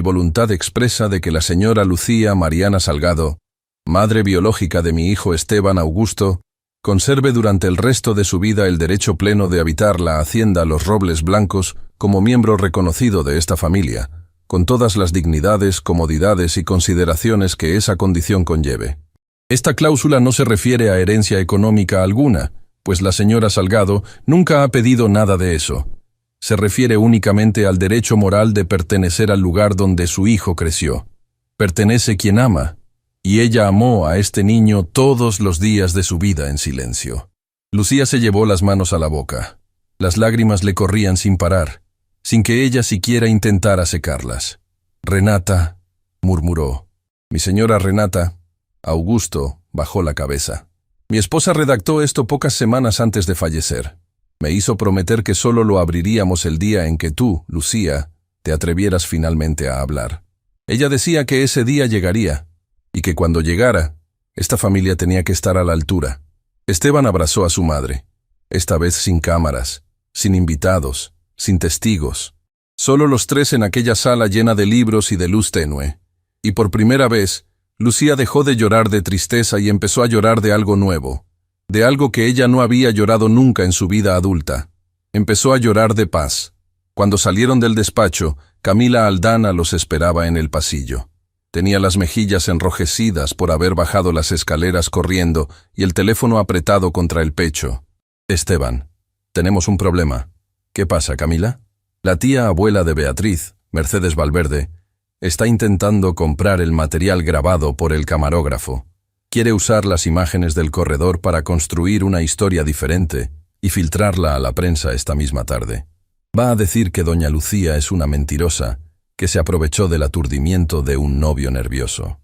voluntad expresa de que la señora Lucía Mariana Salgado, madre biológica de mi hijo Esteban Augusto, conserve durante el resto de su vida el derecho pleno de habitar la hacienda Los Robles Blancos como miembro reconocido de esta familia, con todas las dignidades, comodidades y consideraciones que esa condición conlleve. Esta cláusula no se refiere a herencia económica alguna, pues la señora Salgado nunca ha pedido nada de eso. Se refiere únicamente al derecho moral de pertenecer al lugar donde su hijo creció. Pertenece quien ama, y ella amó a este niño todos los días de su vida en silencio. Lucía se llevó las manos a la boca. Las lágrimas le corrían sin parar, sin que ella siquiera intentara secarlas. Renata, murmuró. Mi señora Renata. Augusto bajó la cabeza. Mi esposa redactó esto pocas semanas antes de fallecer. Me hizo prometer que solo lo abriríamos el día en que tú, Lucía, te atrevieras finalmente a hablar. Ella decía que ese día llegaría, y que cuando llegara, esta familia tenía que estar a la altura. Esteban abrazó a su madre, esta vez sin cámaras, sin invitados, sin testigos. Solo los 3 en aquella sala llena de libros y de luz tenue. Y por primera vez, Lucía dejó de llorar de tristeza y empezó a llorar de algo nuevo, de algo que ella no había llorado nunca en su vida adulta. Empezó a llorar de paz. Cuando salieron del despacho, Camila Aldana los esperaba en el pasillo. Tenía las mejillas enrojecidas por haber bajado las escaleras corriendo y el teléfono apretado contra el pecho. Esteban, tenemos un problema. ¿Qué pasa, Camila? La tía abuela de Beatriz, Mercedes Valverde, está intentando comprar el material grabado por el camarógrafo. Quiere usar las imágenes del corredor para construir una historia diferente y filtrarla a la prensa esta misma tarde. Va a decir que doña Lucía es una mentirosa, que se aprovechó del aturdimiento de un novio nervioso.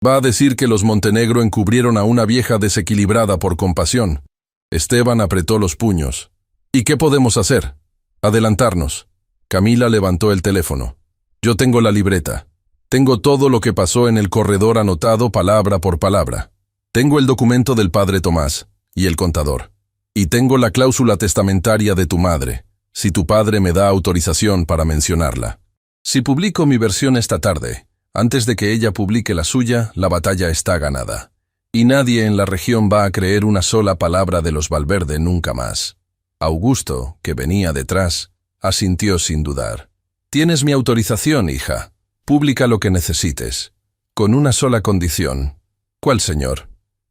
Va a decir que los Montenegro encubrieron a una vieja desequilibrada por compasión. Esteban apretó los puños. ¿Y qué podemos hacer? Adelantarnos. Camila levantó el teléfono. Yo tengo la libreta. Tengo todo lo que pasó en el corredor anotado palabra por palabra. Tengo el documento del padre Tomás y el contador. Y tengo la cláusula testamentaria de tu madre, si tu padre me da autorización para mencionarla. Si publico mi versión esta tarde, antes de que ella publique la suya, la batalla está ganada. Y nadie en la región va a creer una sola palabra de los Valverde nunca más. Augusto, que venía detrás, asintió sin dudar. Tienes mi autorización, hija. Publica lo que necesites. Con una sola condición. ¿Cuál, señor?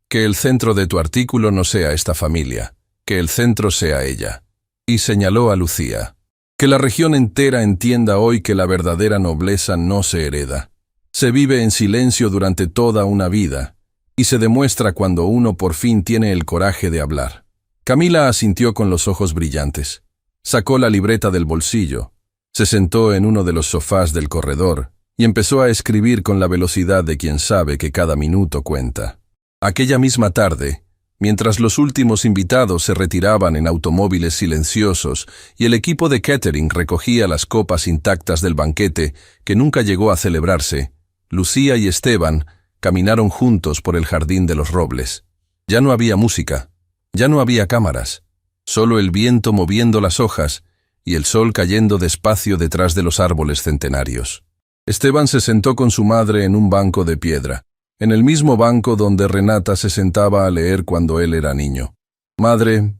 Que el centro de tu artículo no sea esta familia. Que el centro sea ella. Y señaló a Lucía. Que la región entera entienda hoy que la verdadera nobleza no se hereda. Se vive en silencio durante toda una vida, y se demuestra cuando uno por fin tiene el coraje de hablar. Camila asintió con los ojos brillantes. Sacó la libreta del bolsillo, se sentó en uno de los sofás del corredor y empezó a escribir con la velocidad de quien sabe que cada minuto cuenta. Aquella misma tarde, mientras los últimos invitados se retiraban en automóviles silenciosos y el equipo de catering recogía las copas intactas del banquete que nunca llegó a celebrarse, Lucía y Esteban caminaron juntos por el jardín de los robles. Ya no había música, ya no había cámaras, solo el viento moviendo las hojas y el sol cayendo despacio detrás de los árboles centenarios. Esteban se sentó con su madre en un banco de piedra, en el mismo banco donde Renata se sentaba a leer cuando él era niño. Madre,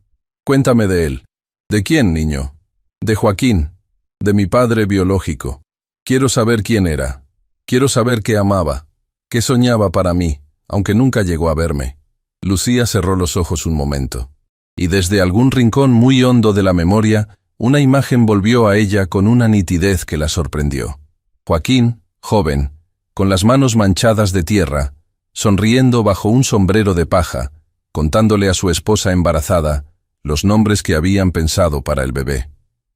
cuéntame de él. ¿De quién, niño? De Joaquín, de mi padre biológico. Quiero saber quién era. Quiero saber qué amaba, qué soñaba para mí, aunque nunca llegó a verme. Lucía cerró los ojos un momento, y desde algún rincón muy hondo de la memoria, una imagen volvió a ella con una nitidez que la sorprendió. Joaquín, joven, con las manos manchadas de tierra, sonriendo bajo un sombrero de paja, contándole a su esposa embarazada los nombres que habían pensado para el bebé.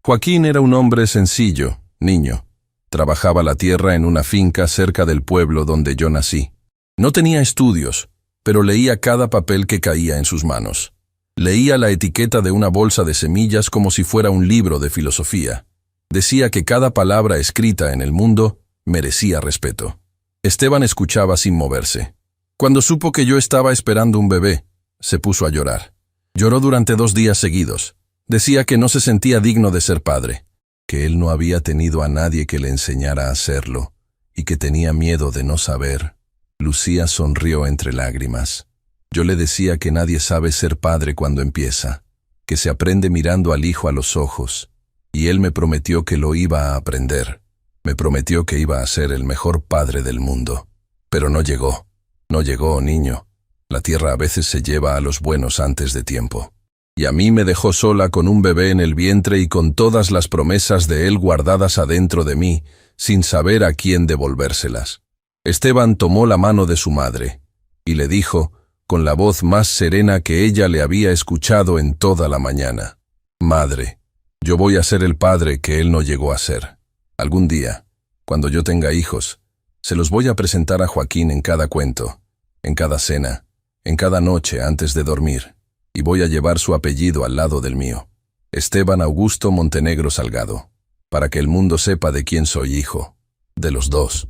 Joaquín era un hombre sencillo, niño. Trabajaba la tierra en una finca cerca del pueblo donde yo nací. No tenía estudios, pero leía cada papel que caía en sus manos. Leía la etiqueta de una bolsa de semillas como si fuera un libro de filosofía. Decía que cada palabra escrita en el mundo merecía respeto. Esteban escuchaba sin moverse. Cuando supo que yo estaba esperando un bebé, se puso a llorar. Lloró durante 2 días seguidos. Decía que no se sentía digno de ser padre, que él no había tenido a nadie que le enseñara a hacerlo, y que tenía miedo de no saber. Lucía sonrió entre lágrimas. Yo le decía que nadie sabe ser padre cuando empieza, que se aprende mirando al hijo a los ojos, y él me prometió que lo iba a aprender. Me prometió que iba a ser el mejor padre del mundo. Pero no llegó. No llegó, niño. La tierra a veces se lleva a los buenos antes de tiempo. Y a mí me dejó sola con un bebé en el vientre y con todas las promesas de él guardadas adentro de mí, sin saber a quién devolvérselas. Esteban tomó la mano de su madre y le dijo, con la voz más serena que ella le había escuchado en toda la mañana: Madre, yo voy a ser el padre que él no llegó a ser. Algún día, cuando yo tenga hijos, se los voy a presentar a Joaquín en cada cuento, en cada cena, en cada noche antes de dormir, y voy a llevar su apellido al lado del mío, Esteban Augusto Montenegro Salgado, para que el mundo sepa de quién soy hijo, de los dos.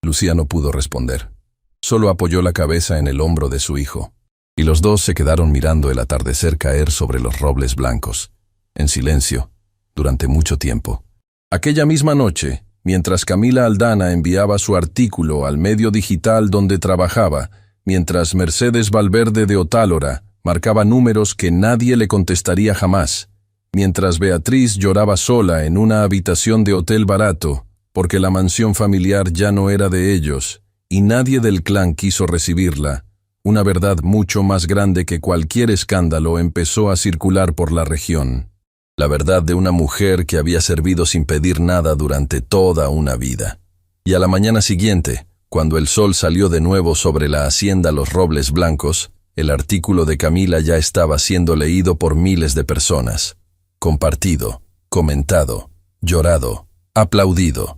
Lucía no pudo responder. Solo apoyó la cabeza en el hombro de su hijo, y los dos se quedaron mirando el atardecer caer sobre los robles blancos, en silencio, durante mucho tiempo. Aquella misma noche, mientras Camila Aldana enviaba su artículo al medio digital donde trabajaba, mientras Mercedes Valverde de Otálora marcaba números que nadie le contestaría jamás, mientras Beatriz lloraba sola en una habitación de hotel barato, porque la mansión familiar ya no era de ellos, y nadie del clan quiso recibirla. Una verdad mucho más grande que cualquier escándalo empezó a circular por la región. La verdad de una mujer que había servido sin pedir nada durante toda una vida. Y a la mañana siguiente, cuando el sol salió de nuevo sobre la hacienda Los Robles Blancos, el artículo de Camila ya estaba siendo leído por miles de personas. Compartido, comentado, llorado, aplaudido.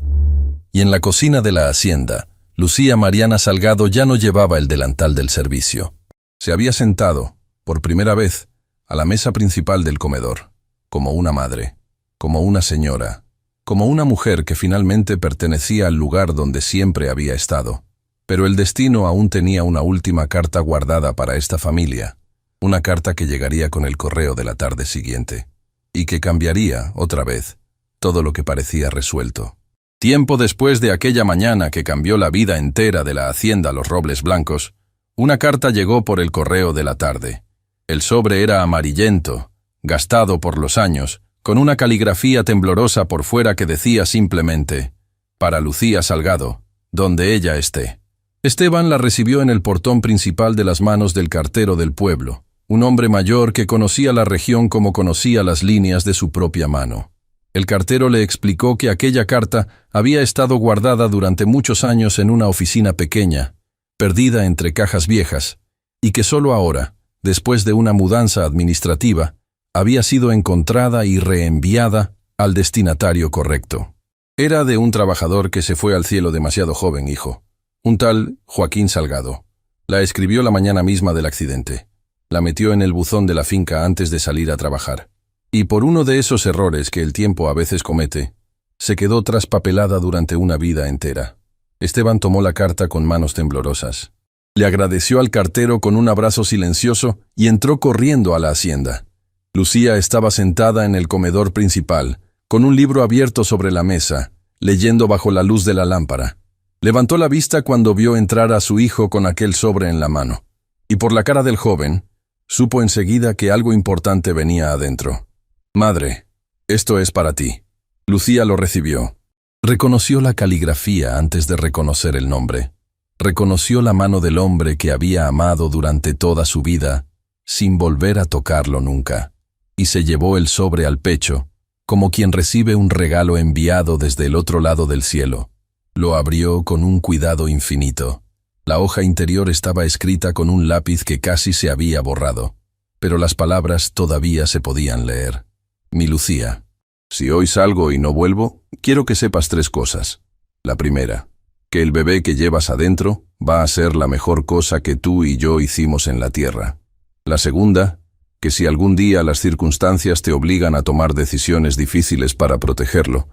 Y en la cocina de la hacienda, Lucía Mariana Salgado ya no llevaba el delantal del servicio. Se había sentado, por primera vez, a la mesa principal del comedor, como una madre, como una señora, como una mujer que finalmente pertenecía al lugar donde siempre había estado. Pero el destino aún tenía una última carta guardada para esta familia, una carta que llegaría con el correo de la tarde siguiente, y que cambiaría, otra vez, todo lo que parecía resuelto. Tiempo después de aquella mañana que cambió la vida entera de la hacienda Los Robles Blancos, una carta llegó por el correo de la tarde. El sobre era amarillento, gastado por los años, con una caligrafía temblorosa por fuera que decía simplemente: para Lucía Salgado, donde ella esté. Esteban la recibió en el portón principal de las manos del cartero del pueblo, un hombre mayor que conocía la región como conocía las líneas de su propia mano. El cartero le explicó que aquella carta había estado guardada durante muchos años en una oficina pequeña, perdida entre cajas viejas, y que solo ahora, después de una mudanza administrativa, había sido encontrada y reenviada al destinatario correcto. Era de un trabajador que se fue al cielo demasiado joven, hijo, un tal Joaquín Salgado. La escribió la mañana misma del accidente. La metió en el buzón de la finca antes de salir a trabajar. Y por uno de esos errores que el tiempo a veces comete, se quedó traspapelada durante una vida entera. Esteban tomó la carta con manos temblorosas. Le agradeció al cartero con un abrazo silencioso y entró corriendo a la hacienda. Lucía estaba sentada en el comedor principal, con un libro abierto sobre la mesa, leyendo bajo la luz de la lámpara. Levantó la vista cuando vio entrar a su hijo con aquel sobre en la mano, y por la cara del joven, supo enseguida que algo importante venía adentro. «Madre, esto es para ti». Lucía lo recibió. Reconoció la caligrafía antes de reconocer el nombre. Reconoció la mano del hombre que había amado durante toda su vida, sin volver a tocarlo nunca, y se llevó el sobre al pecho, como quien recibe un regalo enviado desde el otro lado del cielo. Lo abrió con un cuidado infinito. La hoja interior estaba escrita con un lápiz que casi se había borrado, pero las palabras todavía se podían leer. Mi Lucía, si hoy salgo y no vuelvo, quiero que sepas 3 cosas. La primera, que el bebé que llevas adentro va a ser la mejor cosa que tú y yo hicimos en la tierra. La segunda, que si algún día las circunstancias te obligan a tomar decisiones difíciles para protegerlo,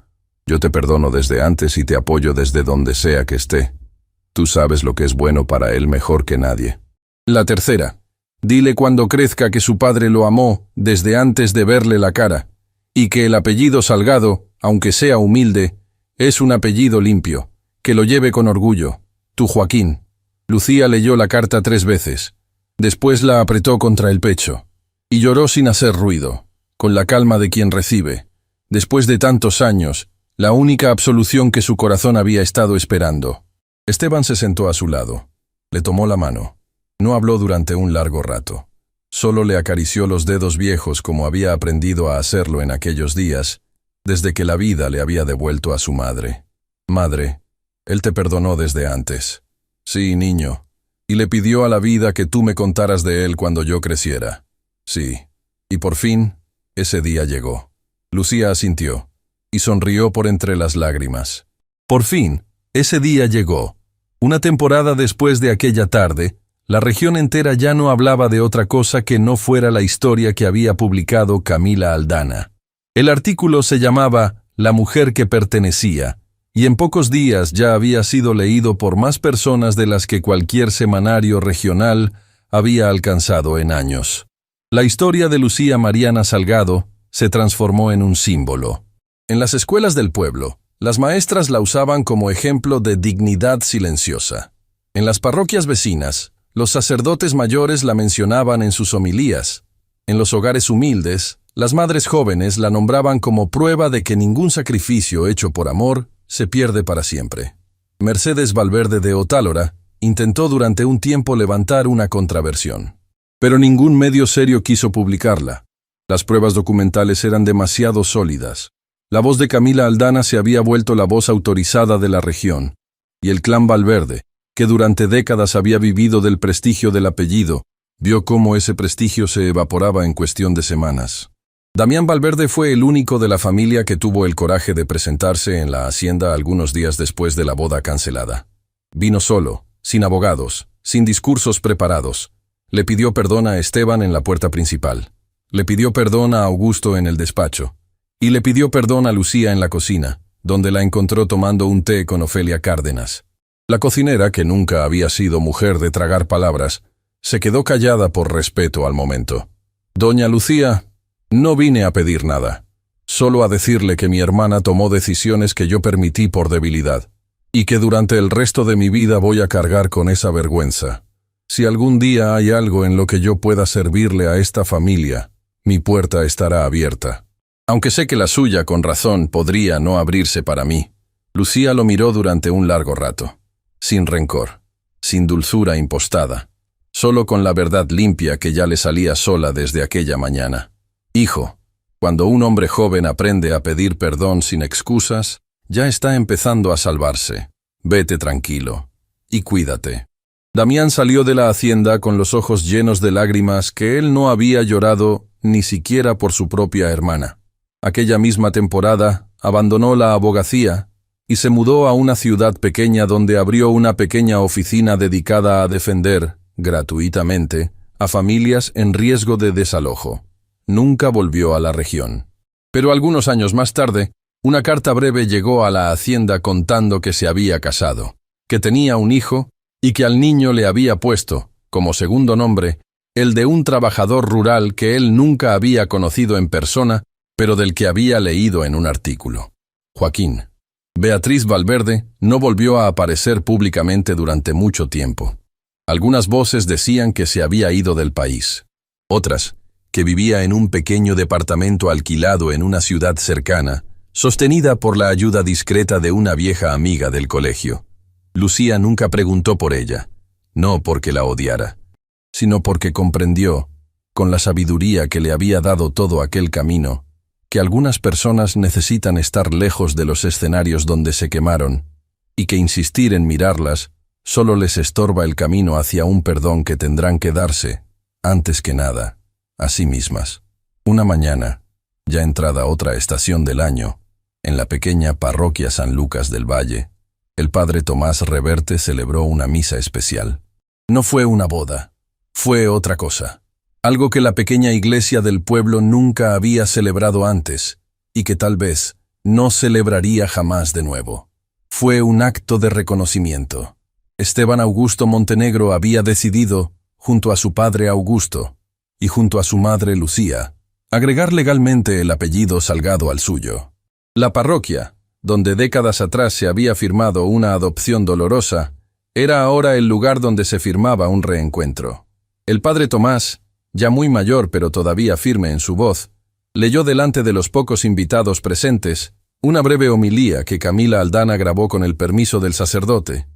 yo te perdono desde antes y te apoyo desde donde sea que esté. Tú sabes lo que es bueno para él mejor que nadie. La tercera, dile cuando crezca que su padre lo amó desde antes de verle la cara, y que el apellido Salgado, aunque sea humilde, es un apellido limpio, que lo lleve con orgullo. Tu Joaquín. Lucía leyó la carta 3 veces. Después la apretó contra el pecho, y lloró sin hacer ruido, con la calma de quien recibe, después de tantos años, la única absolución que su corazón había estado esperando. Esteban se sentó a su lado. Le tomó la mano. No habló durante un largo rato. Solo le acarició los dedos viejos como había aprendido a hacerlo en aquellos días, desde que la vida le había devuelto a su madre. Madre, él te perdonó desde antes. Sí, niño. Y le pidió a la vida que tú me contaras de él cuando yo creciera. Sí. Y por fin, ese día llegó. Lucía asintió, y sonrió por entre las lágrimas. Por fin, ese día llegó. Una temporada después de aquella tarde, la región entera ya no hablaba de otra cosa que no fuera la historia que había publicado Camila Aldana. El artículo se llamaba La mujer que pertenecía, y en pocos días ya había sido leído por más personas de las que cualquier semanario regional había alcanzado en años. La historia de Lucía Mariana Salgado se transformó en un símbolo. En las escuelas del pueblo, las maestras la usaban como ejemplo de dignidad silenciosa. En las parroquias vecinas, los sacerdotes mayores la mencionaban en sus homilías. En los hogares humildes, las madres jóvenes la nombraban como prueba de que ningún sacrificio hecho por amor se pierde para siempre. Mercedes Valverde de Otálora intentó durante un tiempo levantar una contraversión, pero ningún medio serio quiso publicarla. Las pruebas documentales eran demasiado sólidas. La voz de Camila Aldana se había vuelto la voz autorizada de la región, y el clan Valverde, que durante décadas había vivido del prestigio del apellido, vio cómo ese prestigio se evaporaba en cuestión de semanas. Damián Valverde fue el único de la familia que tuvo el coraje de presentarse en la hacienda algunos días después de la boda cancelada. Vino solo, sin abogados, sin discursos preparados. Le pidió perdón a Esteban en la puerta principal. Le pidió perdón a Augusto en el despacho. Y le pidió perdón a Lucía en la cocina, donde la encontró tomando un té con Ofelia Cárdenas. La cocinera, que nunca había sido mujer de tragar palabras, se quedó callada por respeto al momento. «Doña Lucía, no vine a pedir nada, solo a decirle que mi hermana tomó decisiones que yo permití por debilidad, y que durante el resto de mi vida voy a cargar con esa vergüenza. Si algún día hay algo en lo que yo pueda servirle a esta familia, mi puerta estará abierta. Aunque sé que la suya, con razón, podría no abrirse para mí». Lucía lo miró durante un largo rato, sin rencor, sin dulzura impostada, solo con la verdad limpia que ya le salía sola desde aquella mañana. «Hijo, cuando un hombre joven aprende a pedir perdón sin excusas, ya está empezando a salvarse. Vete tranquilo y cuídate». Damián salió de la hacienda con los ojos llenos de lágrimas que él no había llorado ni siquiera por su propia hermana. Aquella misma temporada abandonó la abogacía y se mudó a una ciudad pequeña donde abrió una pequeña oficina dedicada a defender, gratuitamente, a familias en riesgo de desalojo. Nunca volvió a la región. Pero algunos años más tarde, una carta breve llegó a la hacienda contando que se había casado, que tenía un hijo y que al niño le había puesto, como segundo nombre, el de un trabajador rural que él nunca había conocido en persona, pero del que había leído en un artículo. Joaquín. Beatriz Valverde no volvió a aparecer públicamente durante mucho tiempo. Algunas voces decían que se había ido del país. Otras, que vivía en un pequeño departamento alquilado en una ciudad cercana, sostenida por la ayuda discreta de una vieja amiga del colegio. Lucía nunca preguntó por ella, no porque la odiara, sino porque comprendió, con la sabiduría que le había dado todo aquel camino, que algunas personas necesitan estar lejos de los escenarios donde se quemaron, y que insistir en mirarlas solo les estorba el camino hacia un perdón que tendrán que darse, antes que nada, a sí mismas. Una mañana, ya entrada otra estación del año, en la pequeña parroquia San Lucas del Valle, el padre Tomás Reverte celebró una misa especial. No fue una boda, fue otra cosa. Algo que la pequeña iglesia del pueblo nunca había celebrado antes, y que tal vez no celebraría jamás de nuevo. Fue un acto de reconocimiento. Esteban Augusto Montenegro había decidido, junto a su padre Augusto, y junto a su madre Lucía, agregar legalmente el apellido Salgado al suyo. La parroquia, donde décadas atrás se había firmado una adopción dolorosa, era ahora el lugar donde se firmaba un reencuentro. El padre Tomás, ya muy mayor pero todavía firme en su voz, leyó delante de los pocos invitados presentes una breve homilía que Camila Aldana grabó con el permiso del sacerdote.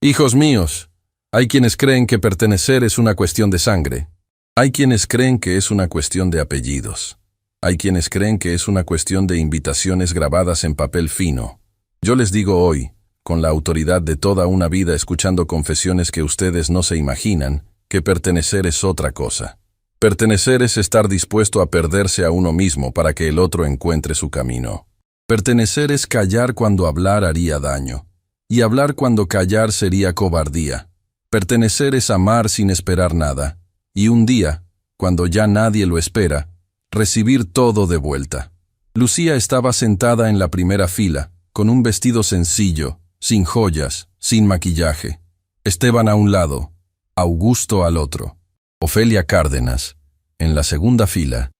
«Hijos míos, hay quienes creen que pertenecer es una cuestión de sangre. Hay quienes creen que es una cuestión de apellidos. Hay quienes creen que es una cuestión de invitaciones grabadas en papel fino. Yo les digo hoy, con la autoridad de toda una vida escuchando confesiones que ustedes no se imaginan, que pertenecer es otra cosa. Pertenecer es estar dispuesto a perderse a uno mismo para que el otro encuentre su camino. Pertenecer es callar cuando hablar haría daño, y hablar cuando callar sería cobardía. Pertenecer es amar sin esperar nada, y un día, cuando ya nadie lo espera, recibir todo de vuelta». Lucía estaba sentada en la primera fila, con un vestido sencillo, sin joyas, sin maquillaje. Esteban a un lado, Augusto al otro. Ofelia Cárdenas, en la segunda fila,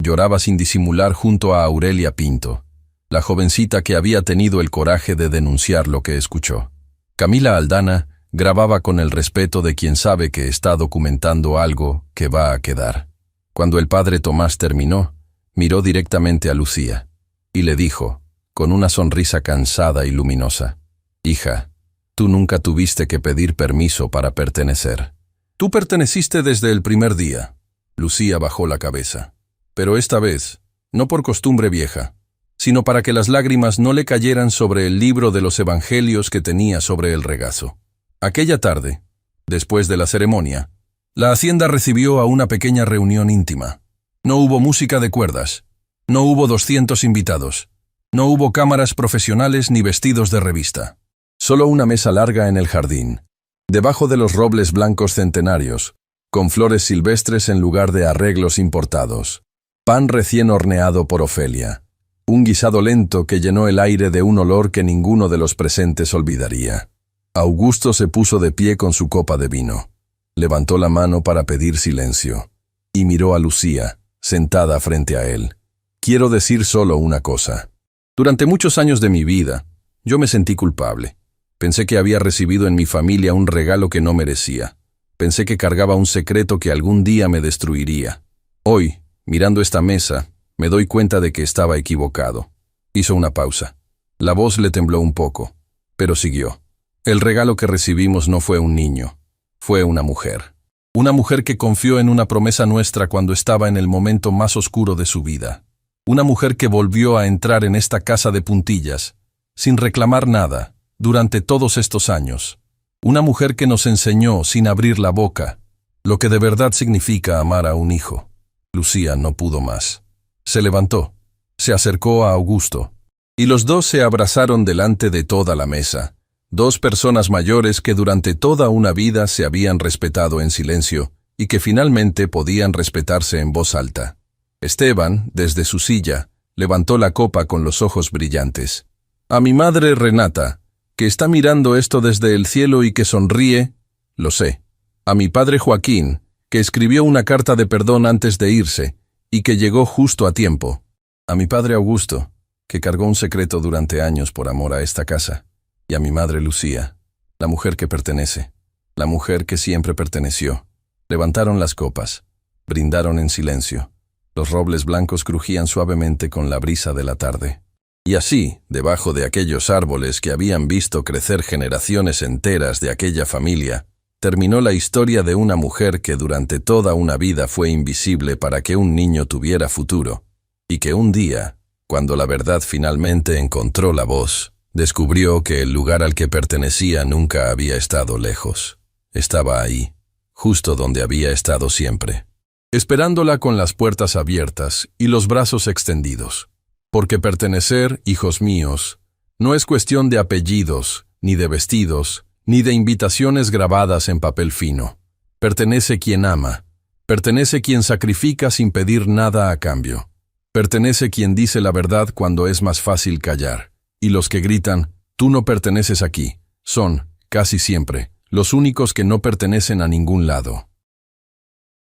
lloraba sin disimular junto a Aurelia Pinto, la jovencita que había tenido el coraje de denunciar lo que escuchó. Camila Aldana grababa con el respeto de quien sabe que está documentando algo que va a quedar. Cuando el padre Tomás terminó, miró directamente a Lucía y le dijo, con una sonrisa cansada y luminosa: «Hija, tú nunca tuviste que pedir permiso para pertenecer. Tú perteneciste desde el primer día». Lucía bajó la cabeza. Pero esta vez, no por costumbre vieja, sino para que las lágrimas no le cayeran sobre el libro de los evangelios que tenía sobre el regazo. Aquella tarde, después de la ceremonia, la hacienda recibió a una pequeña reunión íntima. No hubo música de cuerdas, no hubo 200 invitados, no hubo cámaras profesionales ni vestidos de revista. Solo una mesa larga en el jardín, debajo de los robles blancos centenarios, con flores silvestres en lugar de arreglos importados. Pan recién horneado por Ofelia. Un guisado lento que llenó el aire de un olor que ninguno de los presentes olvidaría. Augusto se puso de pie con su copa de vino. Levantó la mano para pedir silencio. Y miró a Lucía, sentada frente a él. Quiero decir solo una cosa. Durante muchos años de mi vida, yo me sentí culpable. Pensé que había recibido en mi familia un regalo que no merecía. Pensé que cargaba un secreto que algún día me destruiría. Hoy, mirando esta mesa, me doy cuenta de que estaba equivocado. Hizo una pausa. La voz le tembló un poco, pero siguió. El regalo que recibimos no fue un niño, fue una mujer. Una mujer que confió en una promesa nuestra cuando estaba en el momento más oscuro de su vida. Una mujer que volvió a entrar en esta casa de puntillas, sin reclamar nada, durante todos estos años. Una mujer que nos enseñó, sin abrir la boca, lo que de verdad significa amar a un hijo. Lucía no pudo más. Se levantó, se acercó a Augusto, y los dos se abrazaron delante de toda la mesa. Dos personas mayores que durante toda una vida se habían respetado en silencio y que finalmente podían respetarse en voz alta. Esteban, desde su silla, levantó la copa con los ojos brillantes. A mi madre Renata, que está mirando esto desde el cielo y que sonríe, lo sé. A mi padre Joaquín, que escribió una carta de perdón antes de irse y que llegó justo a tiempo. A mi padre Augusto, que cargó un secreto durante años por amor a esta casa. Y a mi madre Lucía, la mujer que pertenece, la mujer que siempre perteneció. Levantaron las copas, brindaron en silencio. Los robles blancos crujían suavemente con la brisa de la tarde. Y así, debajo de aquellos árboles que habían visto crecer generaciones enteras de aquella familia, terminó la historia de una mujer que durante toda una vida fue invisible para que un niño tuviera futuro, y que un día, cuando la verdad finalmente encontró la voz, descubrió que el lugar al que pertenecía nunca había estado lejos. Estaba ahí, justo donde había estado siempre, esperándola con las puertas abiertas y los brazos extendidos. Porque pertenecer, hijos míos, no es cuestión de apellidos, ni de vestidos, ni de invitaciones grabadas en papel fino. Pertenece quien ama, pertenece quien sacrifica sin pedir nada a cambio. Pertenece quien dice la verdad cuando es más fácil callar. Y los que gritan, tú no perteneces aquí, son, casi siempre, los únicos que no pertenecen a ningún lado.